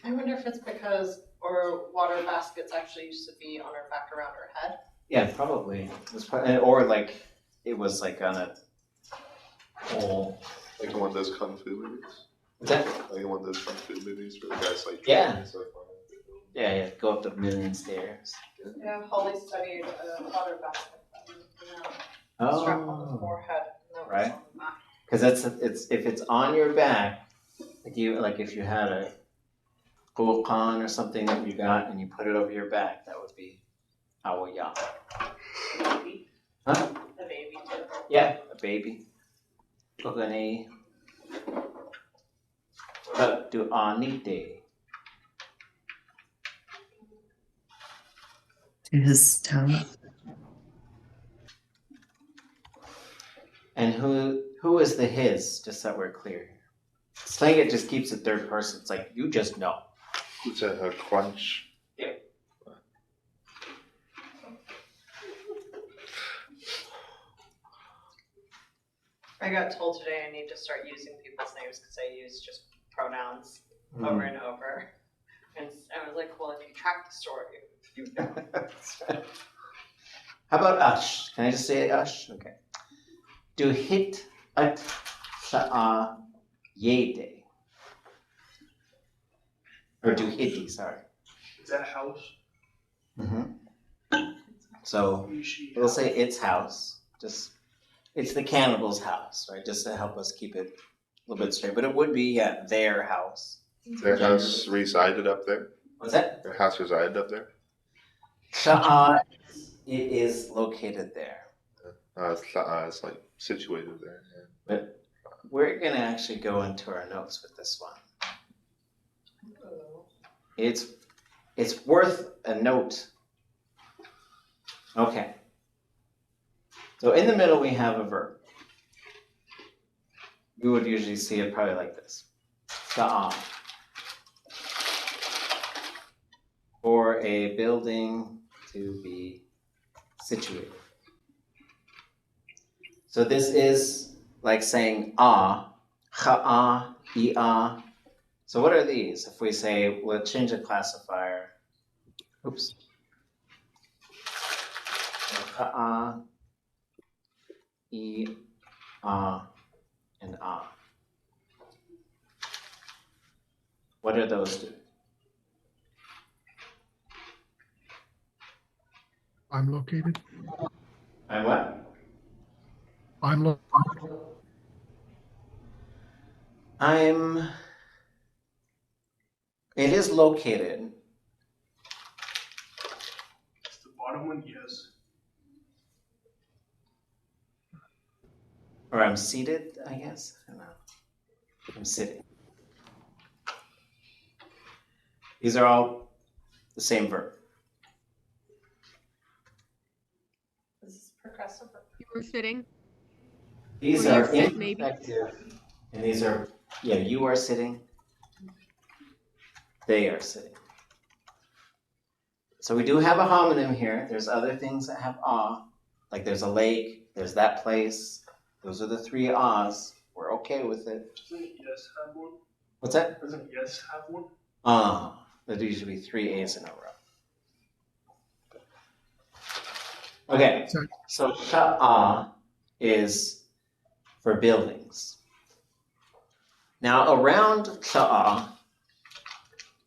I wonder if it's because our water baskets actually used to be on our back around our head. Yeah, probably. It was probably, or like it was like on a pole. Like in one of those kung fu movies. What's that? Like in one of those kung fu movies where the guy's like Yeah. and stuff. Yeah, go up the million stairs. Yeah, Holly studied a water basket. Strap on the Oh, forehead. And that was right. on the back. because it's if it's on your back, like if you had a Wooch or something that you got and you put it over your back, that would be awaya. Baby. Huh? The baby too. Yeah, a baby. Kayaaní. ʼatoodli.átk. To his town. And who is the his? Just so we're clear. Slang it just keeps it third person. It's like you just know. It's a crunch. Yeah. I got told today I need to start using people's names because I use just pronouns over and over. And I was like, well, if you track the story, you know. How about ush? Can I just say ush? Okay. Do hit at ts'ats'ée Yéil. Or do hitty, sorry. Is that house? Mm-hmm. So we'll say its house. Just it's the cannibal's house, right? Just to help us keep it a little bit straight. But it would be their house. Their house resided up there. What's that? Their house resided up there. Ts'ats'ée, it is located there. Táax'aa is like situated there. Yeah. But we're gonna actually go into our notes with this one. It's worth a note. Okay. So in the middle we have a verb. We would usually see it probably like this. Ts'ats'ée. For a building to be situated. So this is like saying ka'aa, i'aa. So what are these? If we say, we'll change the classifier. Oops. Ka'aa, i'aa, and ah. What are those two? I'm located. And what? I'm located. It is located. It's the bottom one, yes. Or I'm seated, I guess. I don't know. I'm sitting. These are all the same verb. This is progressive. You were sitting. These Or you are sit, maybe. imperfective, and these are, you are sitting, they are sitting. So we do have a homonym here. There's other things that have like there's a lake, there's that place. Those are the three ahs. We're okay with it. Doesn't yes have one? What's that? Doesn't yes have one? There'd usually be three a's in a row. Okay, so ts'ats'ée is for buildings. Now around ts'ats'ée,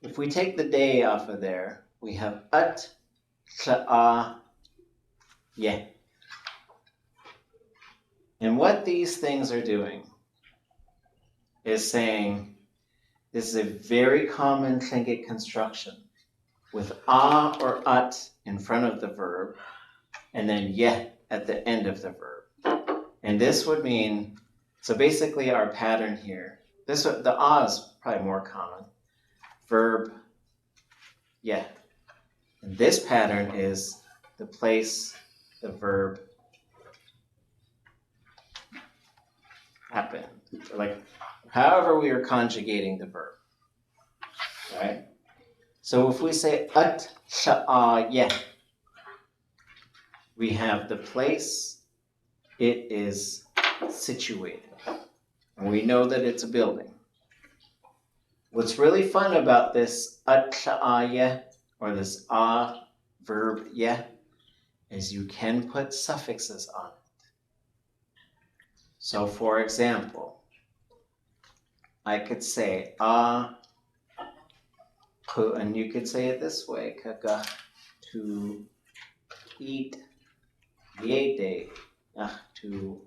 if we take the day off of there, we have ʼatoodli.átk. And what these things are doing is saying this is a very common Tlingit construction with or ut in front of the verb and then at the end of the verb. And this would mean, so basically our pattern here, the is probably more common. Verb, and And this pattern is the place the verb happened. Like, however we are conjugating the verb, right? So if we say ʼatoodli.átk, we have the place it is situated. And we know that it's a building. What's really fun about this ʼatoodli.átk, or this verb yeah, is you can put suffixes on it. So for example, I could say and you could say it this way, to eat Yéil, to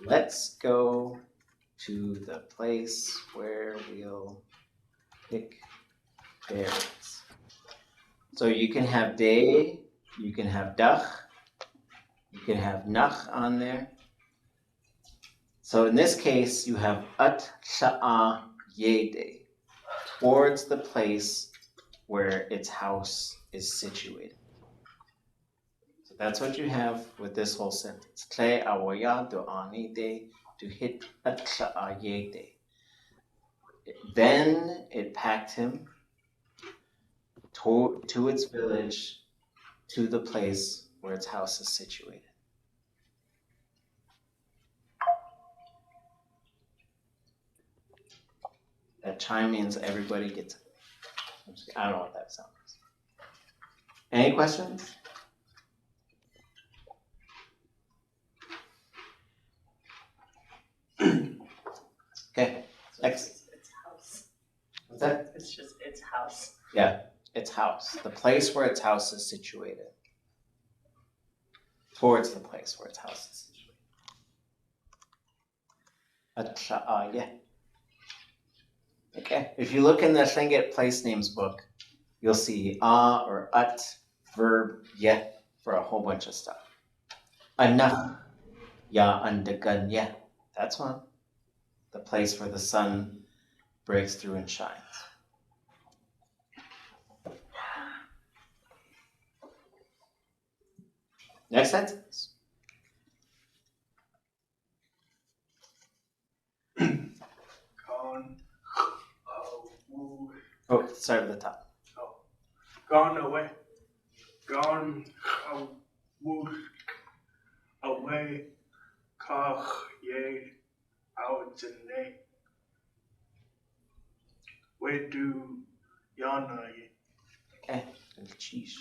let's go to the place where we'll pick berries. So you can have day, you can have dach, you can have nach on there. So in this case, you have ʼatoodli.átk, towards the place where its house is situated. So that's what you have with this whole sentence. Tle awaya do anide to hit ʼatoodli.átk. Then it packed him to its village, to the place where its house is situated. That chime means everybody gets it. I don't know what that sound is. Any questions? Okay, next. It's house. What's that? It's just its house. Yeah, its house. The place where its house is situated. Towards the place where its house is situated. Yeah. Okay, if you look in the Tlingit place names book, you'll see or verb yet for a whole bunch of stuff. Anook, ya andagan, yeah, that's one. The place where the sun breaks through and shines. Next sentence. Oh, start at the top. Gone away. Gone Wooch away. Yéil out in day. Where do yana? Okay, cheese.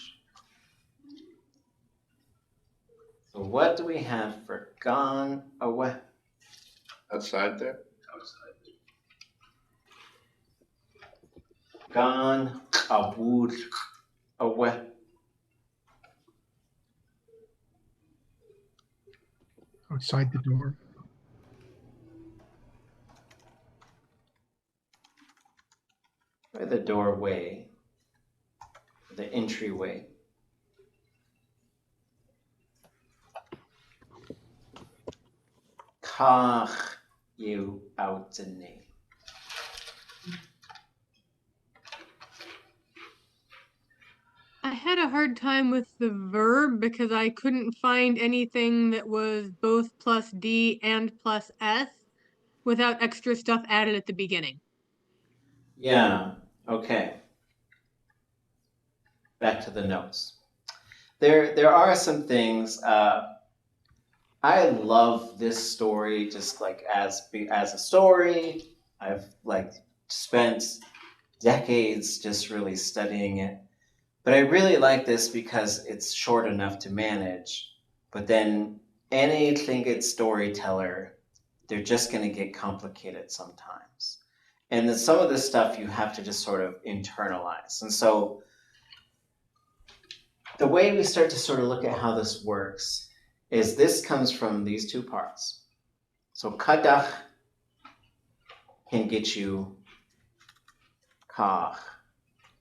So what do we have for gone away? Outside there? Outside. Gone away. Outside the door. By the doorway, the entryway. Kach you out in me. I had a hard time with the verb because I couldn't find anything that was both plus D and plus S without extra stuff added at the beginning. Yeah, okay. Back to the notes. There are some things. I love this story just like as a story. I've like spent decades just really studying it. But I really like this because it's short enough to manage. But then any Tlingit storyteller, they're just going to get complicated sometimes. And then some of this stuff you have to just sort of internalize. And so the way we start to sort of look at how this works is this comes from these two parts. So kadach can get you kach,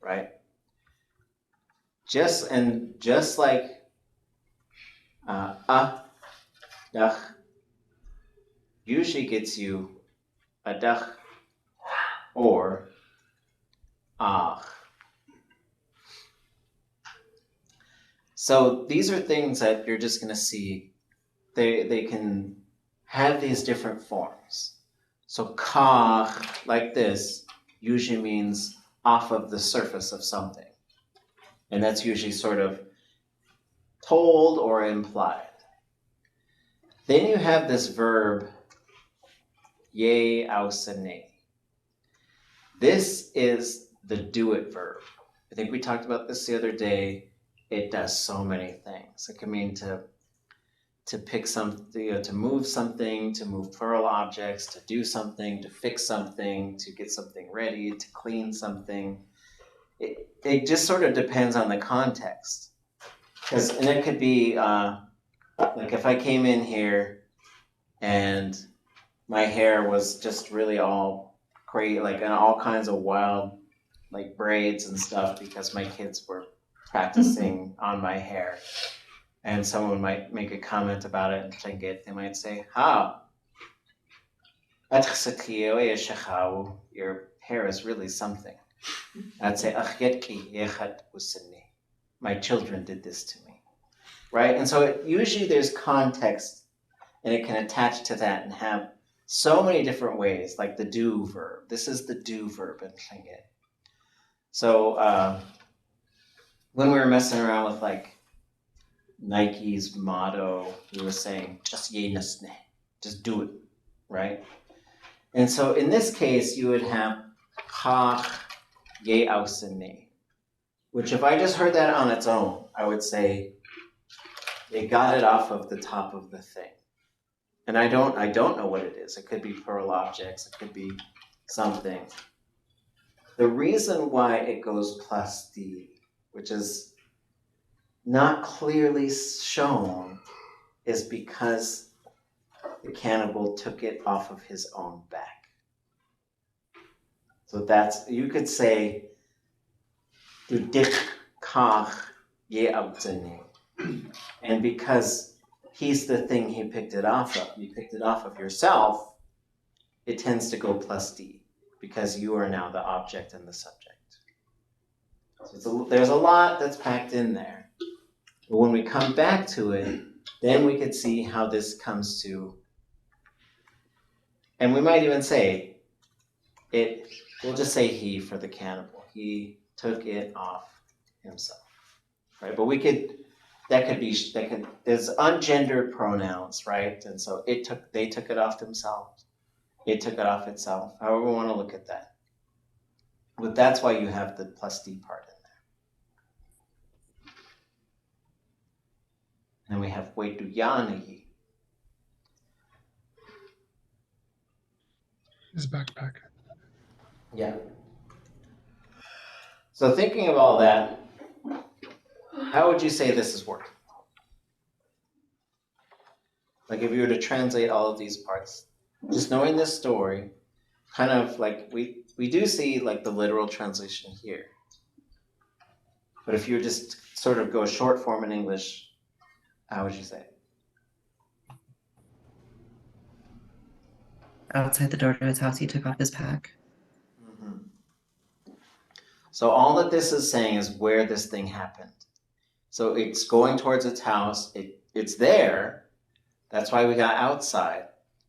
right? Just like dach usually gets you a dach or ach. So these are things that you're just going to see. They can have these different forms. So kach, like this, usually means off of the surface of something. And that's usually sort of told or implied. Then you have this verb, ʼatóodli.átk. This is the do it verb. I think we talked about this the other day. It does so many things. It can mean to pick something, to move something, to move plural objects, to do something, to fix something, to get something ready, to clean something. It just sort of depends on the context. And it could be like if I came in here and my hair was just really all great, like in all kinds of wild like braids and stuff because my kids were practicing on my hair. And someone might make a comment about it and think it. They might say, your hair is really something. I'd say, my children did this to me. Right? And so usually there's context and it can attach to that and have so many different ways, like the do verb. This is the do verb in Tlingit. So when we were messing around with like Nike's motto, we were saying, just do it, right? And so in this case, you would have kach ʼatóodli, which if I just heard that on its own, I would say they got it off of the top of the thing. And I don't know what it is. It could be plural objects, it could be something. The reason why it goes plus D, which is not clearly shown, is because the cannibal took it off of his own back. So that's, you could say, dik kach ʼatóodli. And because he's the thing he picked it off of, you picked it off of yourself, it tends to go plus D, because you are now the object and the subject. So there's a lot that's packed in there. But when we come back to it, then we could see how this comes to, and we might even say, we'll just say he for the cannibal. He took it off himself, right? But there's ungendered pronouns, right? And so they took it off themselves. It took it off itself, however we want to look at that. But that's why you have the plus D part in there. And we have Kayaaní. His backpack. Yeah. So thinking of all that, how would you say this is working? Like if you were to translate all of these parts, just knowing this story, kind of like we do see like the literal translation here. But if you just sort of go short form in English, how would you say it? Outside the door to his house, he took off his pack. Mm-hmm. So all that this is saying is where this thing happened. So it's going towards its house. It's there. That's why we got outside,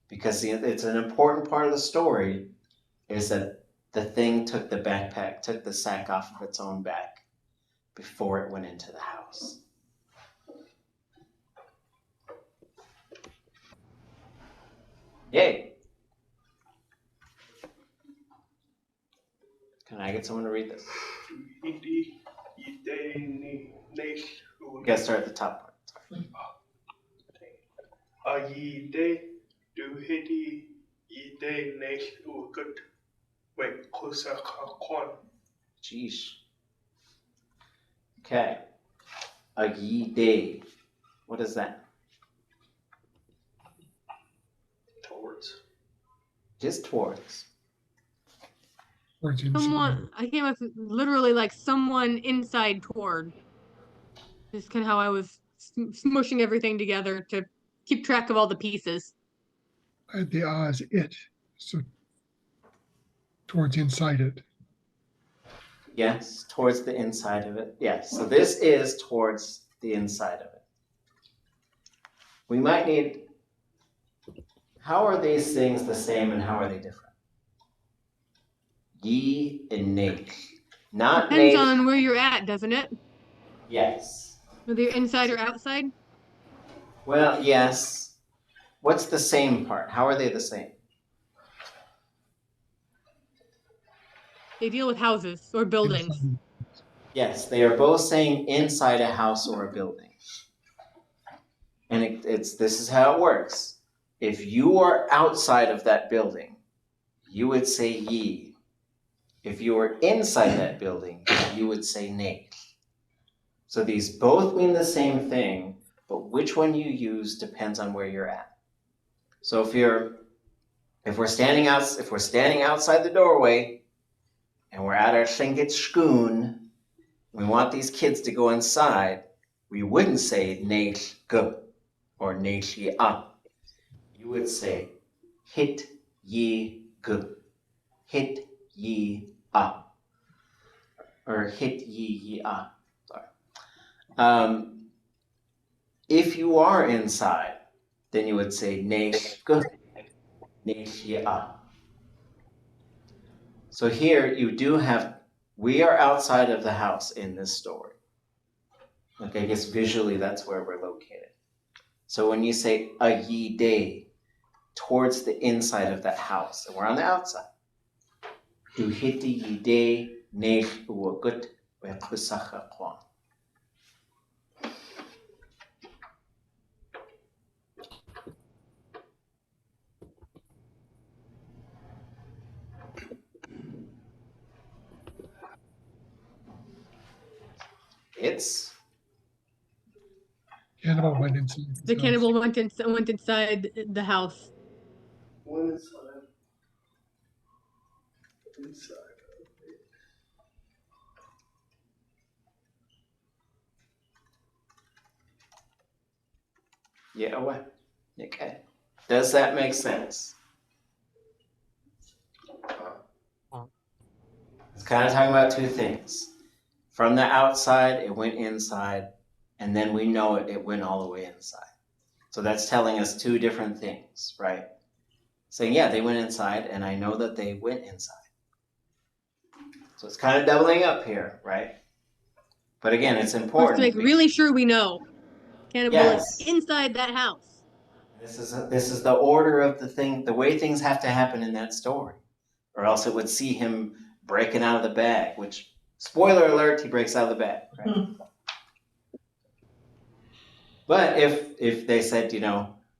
because it's an important part of the story is that the thing took the sack off of its own back before it went into the house. Yay. Can I get someone to read this? You gotta start at the top part. Jeez. Okay. What is that? Towards. Just towards. Towards inside. Someone, I came up with literally like someone inside toward. Just kind of how I was smushing everything together to keep track of all the pieces. The is it. So towards inside it. Yes, towards the inside of it. Yes. So this is towards the inside of it. We might need, how are these things the same and how are they different? Yi and Yéil. Not Depends Yéil. on where you're at, doesn't it? Yes. Whether you're inside or outside. Well, yes. What's the same part? How are they the same? They deal with houses or buildings. Yes, they are both saying inside a house or a building. And this is how it works. If you are outside of that building, you would say Yi. If you are inside that building, you would say Yéil. So these both mean the same thing, but which one you use depends on where you're at. So if we're standing outside the doorway and we're at our Tlingit Shkoon, we want these kids to go inside, we wouldn't say Yéil G or Yéil A. You would say Hit Yi G, Hit Yi A, or Hit Yi A. Sorry. If you are inside, then you would say Yéil G, Yéil A. So here you do have, we are outside of the house in this story. Okay, I guess visually that's where we're located. So when you say a Yi day, towards the inside of that house, and we're on the outside. Du hiti Yi day, Yéil uwagut, we'kusacha kwan. It's Cannibal went inside. The cannibal went inside the house. One inside. Inside. yeah, what? Okay. Does that make sense? It's kind of talking about two things. From the outside, it went inside, and then we know it went all the way inside. So that's telling us two different things, right? Saying, yeah, they went inside, and I know that they went inside. So it's kind of doubling up here, right? But again, it's important. To make really sure we know. Cannibal is inside that house. This is the order of the way things have to happen in that story. Or else it would see him breaking out of the bag, which, spoiler alert, he breaks out of the bag, right? But if they said,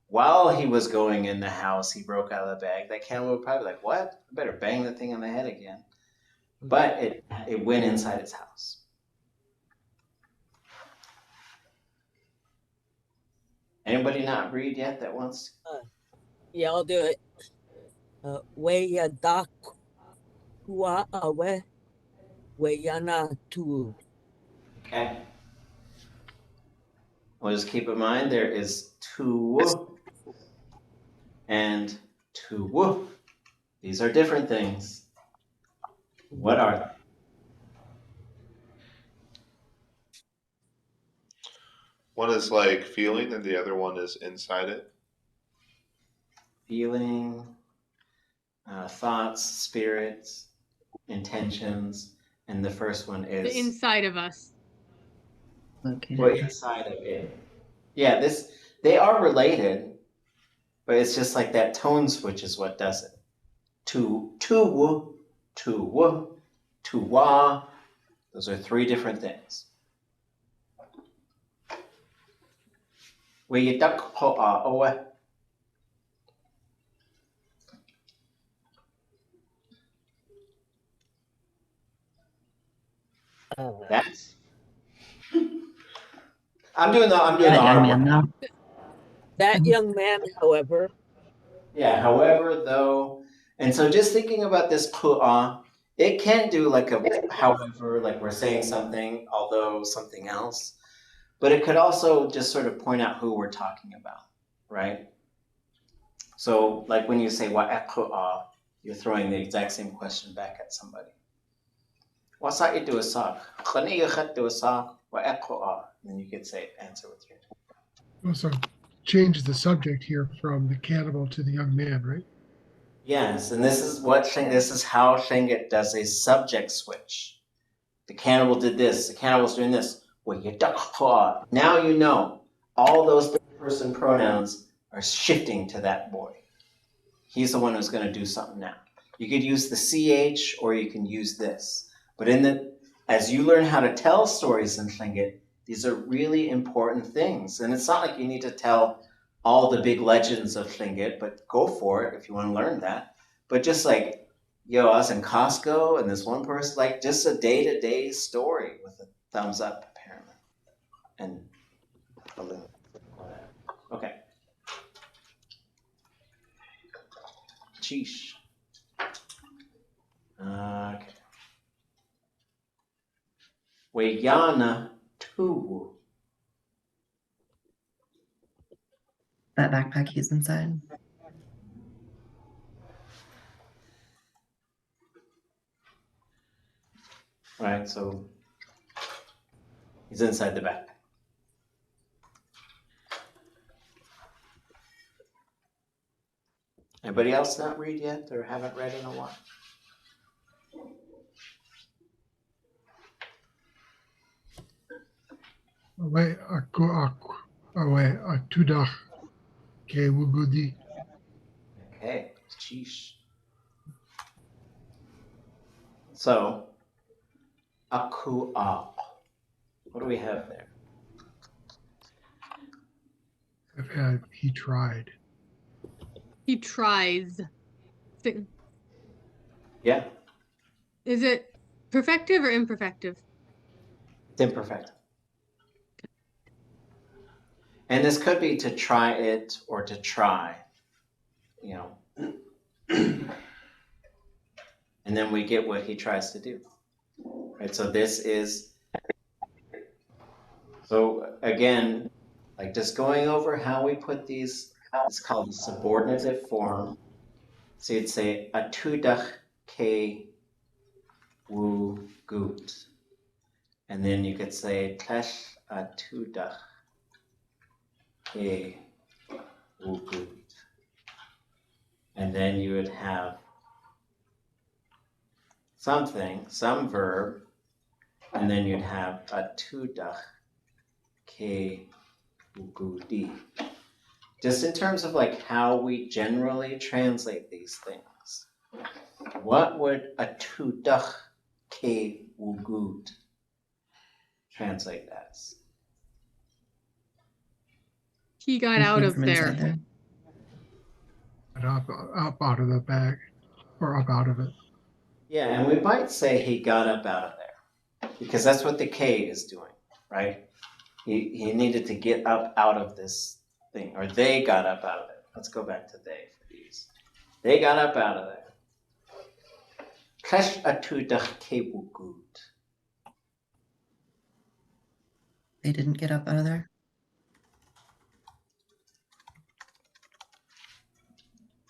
while he was going in the house, he broke out of the bag, that cannibal would probably be like, what? I better bang the thing on the head again. But it went inside his house. Anybody not read yet that wants to? Yeah, I'll do it. Weya dak kua awe weyana tu. Okay. Well, just keep in mind there is tu and tu. These are different things. What are they? One is like feeling, and the other one is inside it. Feeling, thoughts, spirits, intentions, and the first one is the inside of us. Well, inside of it. Yeah, they are related, but it's just like that tone switch is what does it. Tu, wa. Those are three different things. Where you duck ho owe. That's. I'm doing the young man now. That young man, however. Yeah, however, though, and so just thinking about this ku'ah, it can do like a however, like we're saying something, although something else, but it could also just sort of point out who we're talking about, right? So like when you say wa'eku'ah, you're throwing the exact same question back at somebody. Wasa itu asak, khani yakhat tu asak, wa'eku'ah. And then you could say answer with your. Also changes the subject here from the cannibal to the young man, right? Yes, and this is how Tlingit does a subject switch. The cannibal did this. The cannibal's doing this. Well, you duck paw. Now you know all those third-person pronouns are shifting to that boy. He's the one who's going to do something now. You could use the ch or you can use this. But as you learn how to tell stories in Tlingit, these are really important things. And it's not like you need to tell all the big legends of Tlingit, but go for it if you want to learn that. But just like, I was in Costco and this one person, like just a day-to-day story with a thumbs up, apparently. And okay. Sheesh. Okay. Weyana tuwu. That backpack he's inside. All right, so he's inside the backpack. Anybody else not read yet or haven't read in a while? ʼatoodli.átk wugudi. Okay, sheesh. So, ʼaku'a. What do we have there? I've had he tried. He tries. Yeah, Is it perfective or imperfective? it's imperfect. And this could be to try it or to try, And then we get what he tries to do. Right, so this is, so again, like just going over how we put these, it's called subordinative form. So you'd say ʼatoodli.átk wu gut. And then you could say ʼatoodli.átk wu gut. And then you would have something, some verb, and then you'd have ʼatoodli.átk wu gudi. Just in terms of like how we generally translate these things. What would ʼatoodli.átk wu gut translate as? He got out of From there. inside there. Up out of the bag or up out of it. Yeah, and we might say he got up out of there because that's what the K is doing, right? He needed to get up out of this thing, or they got up out of it. Let's go back to they for these. They got up out of there. Klesh ʼatoodli.átk wu gut. They didn't get up out of there.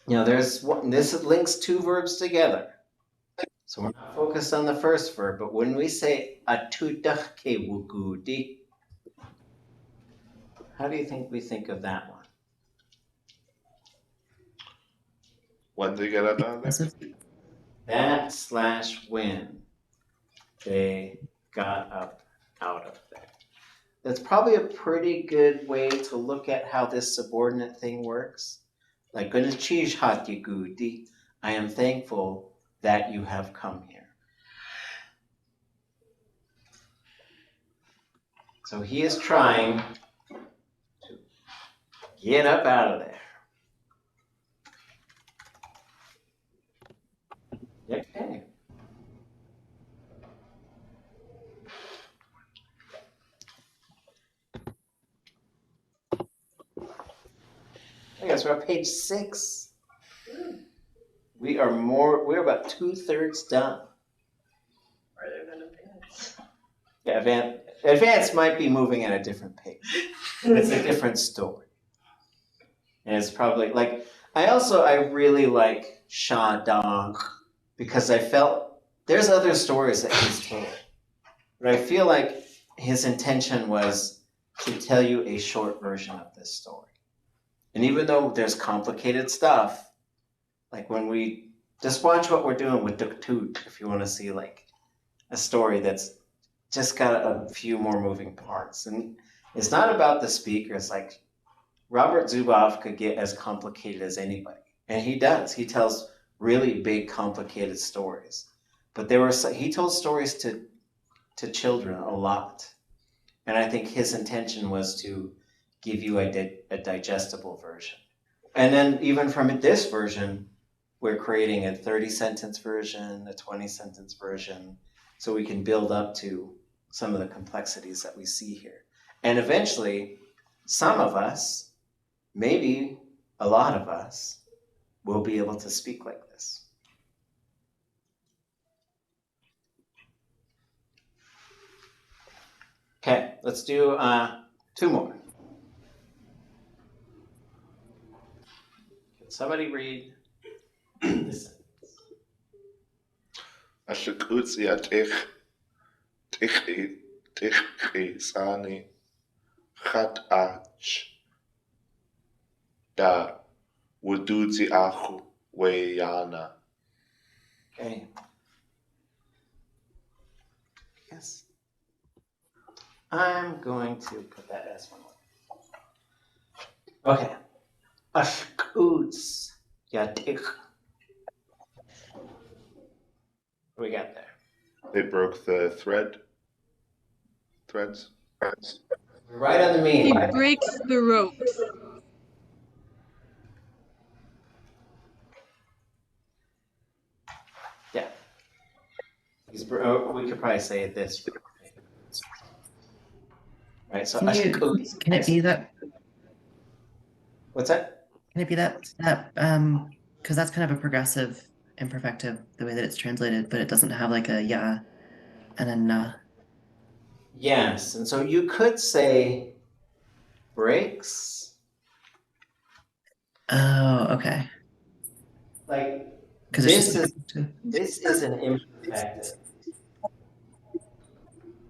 This links two verbs together. So we're not focused on the first verb, but when we say ʼatoodli.átk wu gudi, how do you think we think of that one? When they get up out of there? That/when they got up out of there. That's probably a pretty good way to look at how this subordinate thing works. Like, I am thankful that you have come here. So he is trying to get up out of there. Okay. I guess we're on page 6. We're about 2/3 done. Rather than advance. Yeah, advance might be moving at a different pace. It's a different story. And it's probably like, I really like Shah Dong because I felt there's other stories that he's told. But I feel like his intention was to tell you a short version of this story. And even though there's complicated stuff, like when we just watch what we're doing with daat, if you want to see like a story that's just got a few more moving parts. And it's not about the speakers. Like Robert Zuboff could get as complicated as anybody. And he does. He tells really big, complicated stories. But he told stories to children a lot. And I think his intention was to give you a digestible version. And then even from this version, we're creating a 30-sentence version, a 20-sentence version, so we can build up to some of the complexities that we see here. And eventually, some of us, maybe a lot of us, will be able to speak like this. Okay, let's do 2 more. Can somebody read this ʼatoodli.átk Kayaaní da Wooch Wéil. Okay. Yes. I'm going to put that as one. Okay. ʼatoodli.átk. What we got there? They broke the threads. Right on the meaning. He breaks the ropes. Yeah. We could probably say it this way. Right, so Can it be that? What's that? Can it be that because that's kind of a progressive imperfective the way that it's translated, but it doesn't have like a ya and a na. Yes, and so you could say breaks. Oh, okay. Like Because this is an imperfective.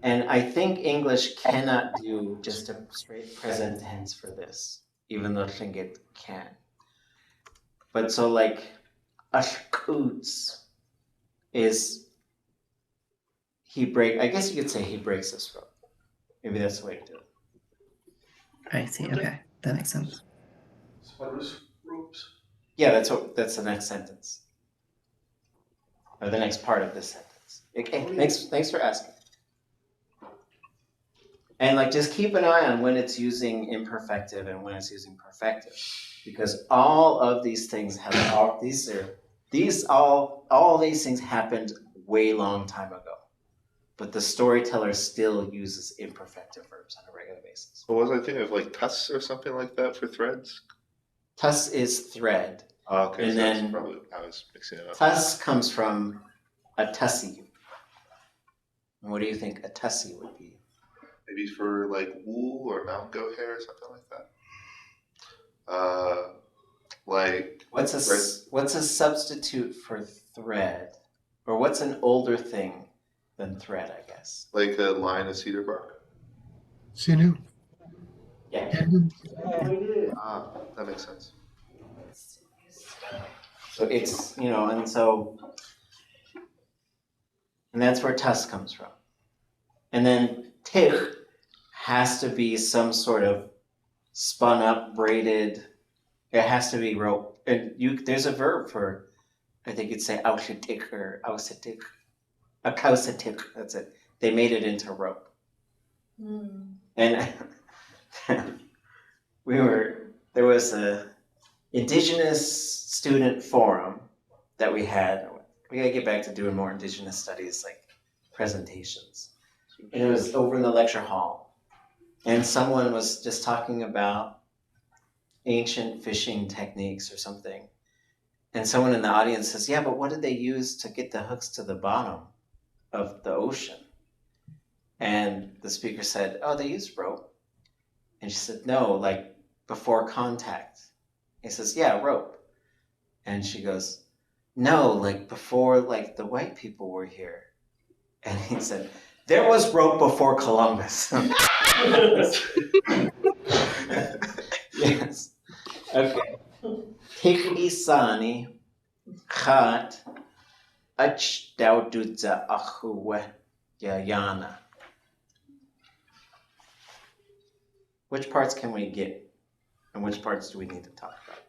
And I think English cannot do just a straight present tense for this, even though Tlingit can. But so like ʼatoodli is I guess you could say he breaks his rope. Maybe that's the way to do it. I see. Okay, that makes sense. What is ropes? Yeah, that's the next sentence. Or the next part of this sentence. Okay, thanks for asking. And like just keep an eye on when it's using imperfective and when it's using perfective. Because all of these things all these things happened way long time ago. But the storyteller still uses imperfective verbs on a regular basis. What was I thinking of, like tuss or something like that for threads? Tuss is thread. Okay, and so then that's probably I was mixing it up. Tuss comes from a tussie. And what do you think a tussie would be? Maybe for like wool or mountain goat hair or something like that. Like what's a substitute for thread, or what's an older thing than thread? I guess like a line of cedar bark. Sinew. Yeah. That makes sense. So it's and that's where tuss comes from, and then tich has to be some sort of spun up, braided. It has to be rope. And there's a verb for, I think you'd say aushetik or ausetik, a kausetik. That's it. They made it into rope. And there was a indigenous student forum that we had. We gotta get back to doing more indigenous studies, like presentations. And it was over in the lecture hall. And someone was just talking about ancient fishing techniques or something. And someone in the audience says, yeah, but what did they use to get the hooks to the bottom of the ocean? And the speaker said, oh, they used rope. And she said, no, like before contact. He says, yeah, rope. And she goes, no, like before like the white people were here. And he said, There was rope before Columbus. Yes. Okay. Tikisani Khat Ach Daududza Achuwe Yayana. Which parts can we get? And which parts do we need to talk about?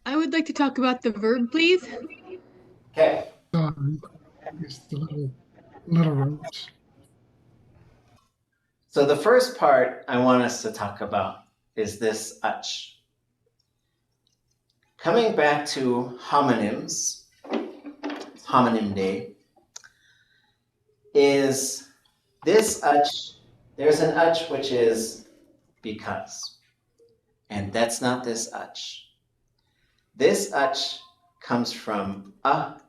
I would like to talk about the verb, please. Okay. I guess the little ropes. So the first part I want us to talk about is this ach. Coming back to homonyms, homonym day, is this ach. There's an ach which is because, and that's not this ach. This ach comes from a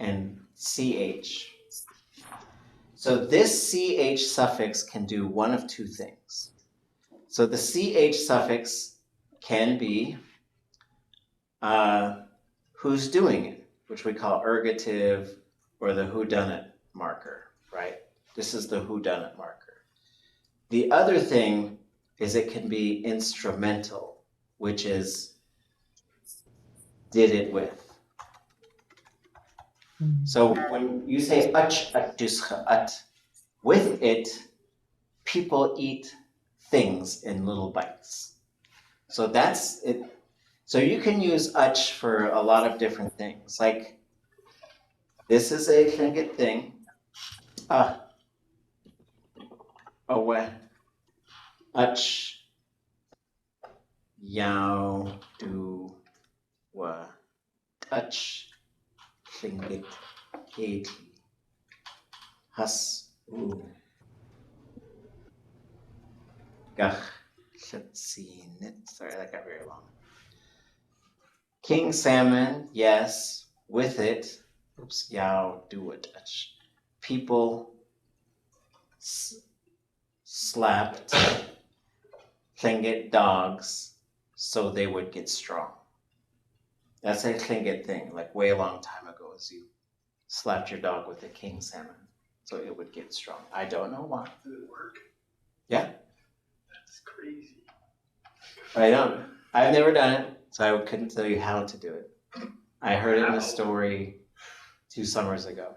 and ch. So this ch suffix can do one of two things. So the ch suffix can be who's doing it, which we call ergative or the whodunit marker, right? This is the whodunit marker. The other thing is it can be instrumental, which is did it with. So when you say ach atuscha at, with it, people eat things in little bites. So that's it. So you can use ach for a lot of different things. Like this is a Tlingit thing. Awe. Ach yao du wa. Ach Tlingit Yéil. Has u. Gach Chatsinit. Sorry, that got very long. King salmon, yes. With it, oops, yao do it. People slapped Tlingit dogs so they would get strong. That's a Tlingit thing, like way a long time ago, is you slapped your dog with a king salmon so it would get strong. I don't know why. Did it work? Yeah. That's crazy. I've never done it, so I couldn't tell you how to do it. I heard it in a story 2 summers ago.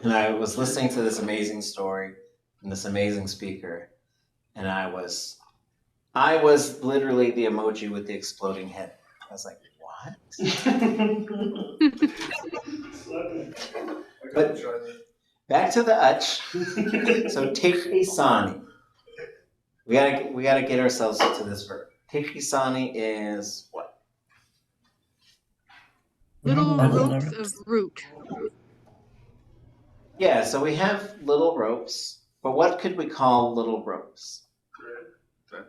And I was listening to this amazing story from this amazing speaker, and I was literally the emoji with the exploding head. I was like, what? But back to the ach. So tikisani. We gotta get ourselves to this verb. Tikisani is what? Little Little ropes ropes. of root. Yeah, so we have little ropes, but what could we call little ropes? Not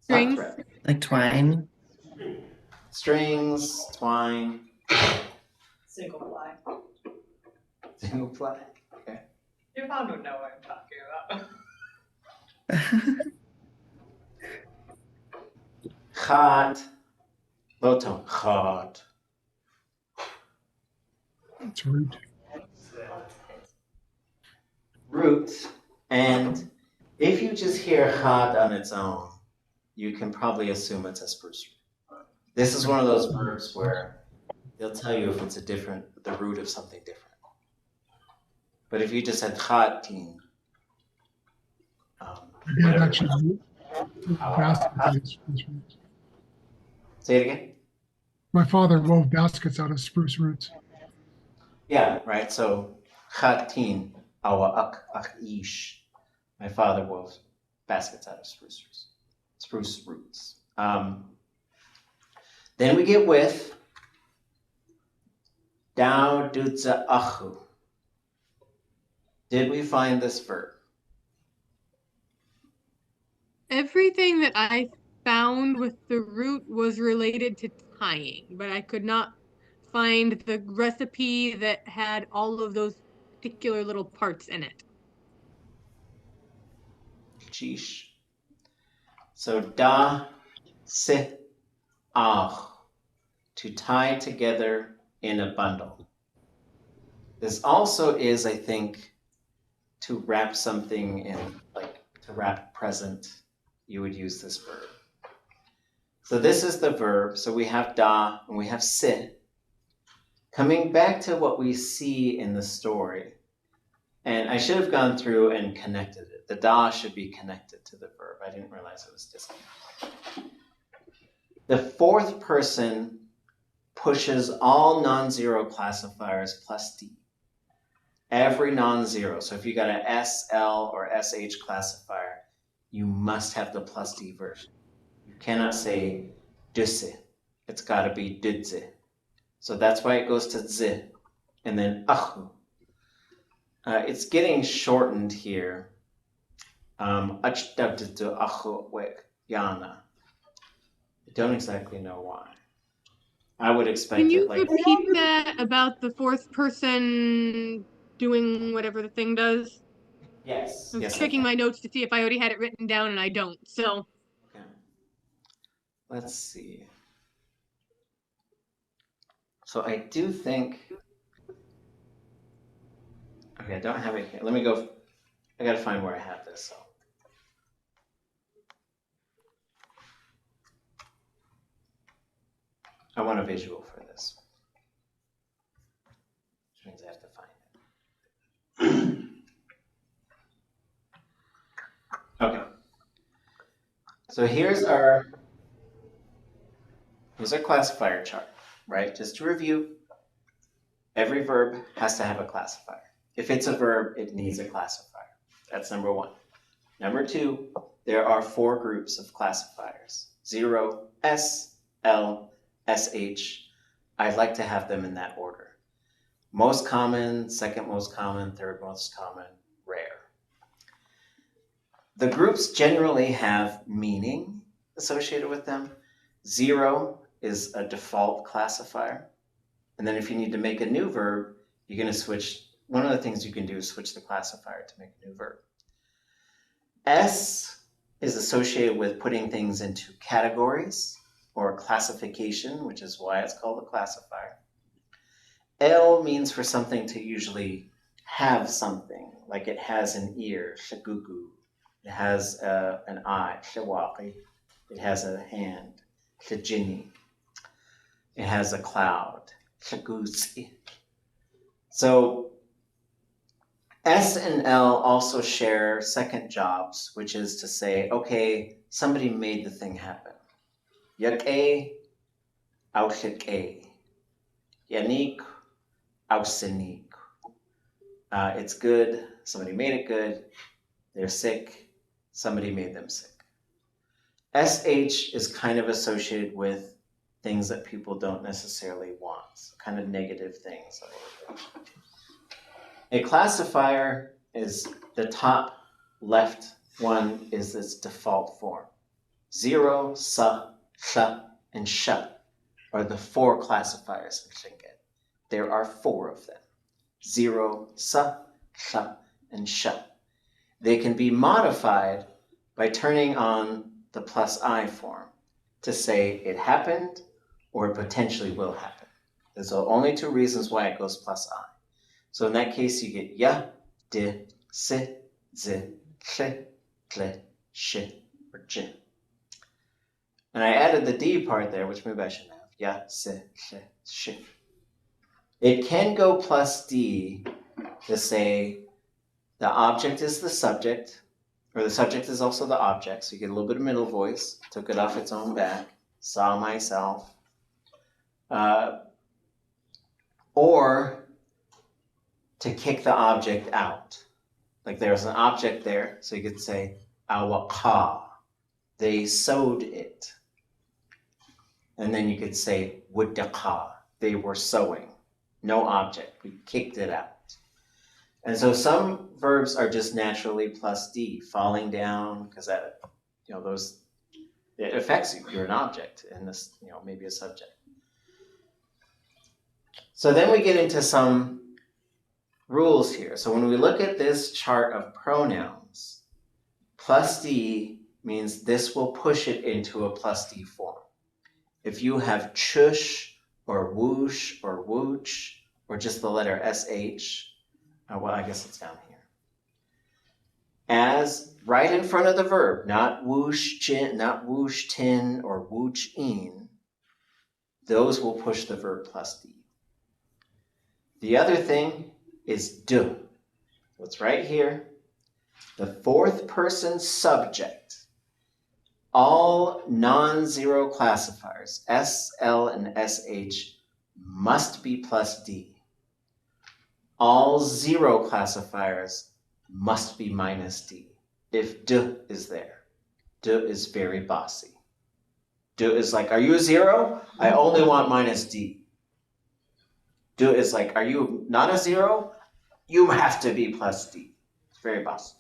Strings. thread. Like twine. Strings, twine, Single ply. single ply. Okay. Your mom would know what I'm talking about. Chat, low tone, chat. It's root. Root, and if you just hear chat on its own, you can probably assume it's a spruce root. This is one of those verbs where they'll tell you if it's the root of something different. But if you just said chatin, My dad actually wove baskets out of spruce roots. say it again? My father wove baskets out of spruce roots. Yeah, right. So chatin, awa ak ish. My father wove baskets out of spruce roots. Then we get with dao dutza achu. Did we find this verb? Everything that I found with the root was related to tying, but I could not find the recipe that had all of those particular little parts in it. Chish. So da se ah, to tie together in a bundle. This also is, I think, to wrap something in, like to wrap present, you would use this verb. So this is the verb. So we have da and we have si. Coming back to what we see in the story, and I should have gone through and connected it. The da should be connected to the verb. I didn't realize it was disconnected. The fourth person pushes all non-zero classifiers plus D. Every non-zero. So if you got an S, L, or SH classifier, you must have the plus D version. You cannot say Dísi. It's got to be Dísi. So that's why it goes to Z and then achu. It's getting shortened here. I don't exactly know why. I would expect Can you it like. repeat that about the fourth person doing whatever the thing does? Yes. I was Yes. checking my notes to see if I already had it written down, and I don't. So. Yeah. Let's see. So I do think. Okay, I don't have it here. Let me go. I gotta find where I have this. So. I want a visual for this. Which means I have to find it. Okay. So here's our classifier chart, right? Just to review, every verb has to have a classifier. If it's a verb, it needs a classifier. That's number one. Number two, there are 4 groups of classifiers. 0, S, L, SH. I'd like to have them in that order. Most common, second most common, third most common, rare. The groups generally have meaning associated with them. 0 is a default classifier. And then if you need to make a new verb, you're going to switch. One of the things you can do is switch the classifier to make a new verb. S is associated with putting things into categories or classification, which is why it's called a classifier. L means for something to usually have something, like it has an ear, shagugu. It has an eye, shawaqi. It has a hand, shajini. It has a cloud, shagusi. So S and L also share second jobs, which is to say, okay, somebody made the thing happen. Yak-a, aushik-a. Yanik, ausinik. It's good, somebody made it good. They're sick, somebody made them sick. SH is kind of associated with things that people don't necessarily want, kind of negative things. A classifier is the top left one is its default form. 0, sa, sha, and sha are the 4 classifiers in Xinget. There are 4 of them. 0, sa, sha, and sha. They can be modified by turning on the plus I form to say it happened or it potentially will happen. There's only 2 reasons why it goes plus I. So in that case, you get ya, di, si, zi, tle, tle, shi, or j. And I added the D part there, which maybe I shouldn't have. Ya, si, tle, shi. It can go plus D to say the object is the subject, or the subject is also the object. So you get a little bit of middle voice, took it off its own back, saw myself. Or to kick the object out. Like there's an object there, so you could say, awaqa, they sewed it. And then you could say, wuddaqa, they were sewing. No object, we kicked it out. And so some verbs are just naturally plus D, falling down, because that, it affects you. You're an object, and this, maybe a subject. So then we get into some rules here. So when we look at this chart of pronouns, plus D means this will push it into a plus D form. If you have chush or whoosh or wooch or just the letter sh, well, I guess it's down here, as right in front of the verb, not woosh chin, not woosh tin or wooch in, those will push the verb plus D. The other thing is d. What's right here? The fourth person subject. All non-zero classifiers, S, L, and SH, must be plus D. All zero classifiers must be minus D. If d is there, d is very bossy. D is like, are you a zero? I only want minus D. D is like, are you not a zero? You have to be plus D. It's very bossy.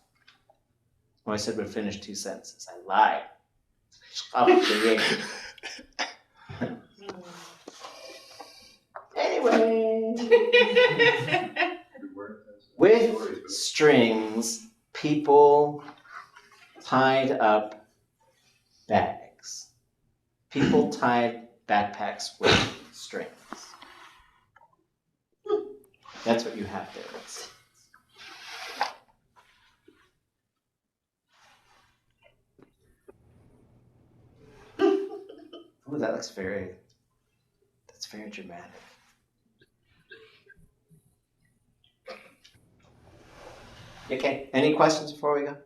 Well, I said we'd finish 2 sentences. I lied. Anyway. With strings, people tied up bags. People tied backpacks with strings. That's what you have there. Oh, that's very dramatic. Okay, any questions before we go?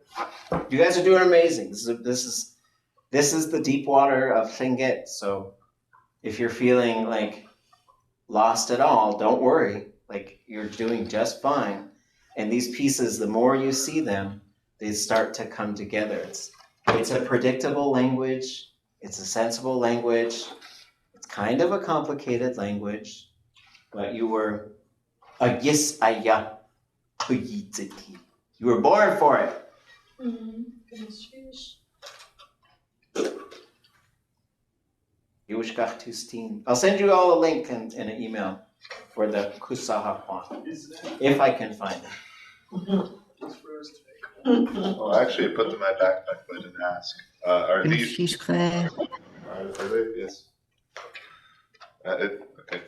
You guys are doing amazing. This is the deep water of Tlingit. So if you're feeling like lost at all, don't worry. Like, you're doing just fine. And these pieces, the more you see them, they start to come together. It's a predictable language. It's a sensible language. It's kind of a complicated language, but you were a yisaya. You were born for it. I'll send you all a link in an email for the Kusahakwan, if I can find it. Oh, actually, I put them in my backpack, but I didn't ask. Are these? Are they? Yes. Okay.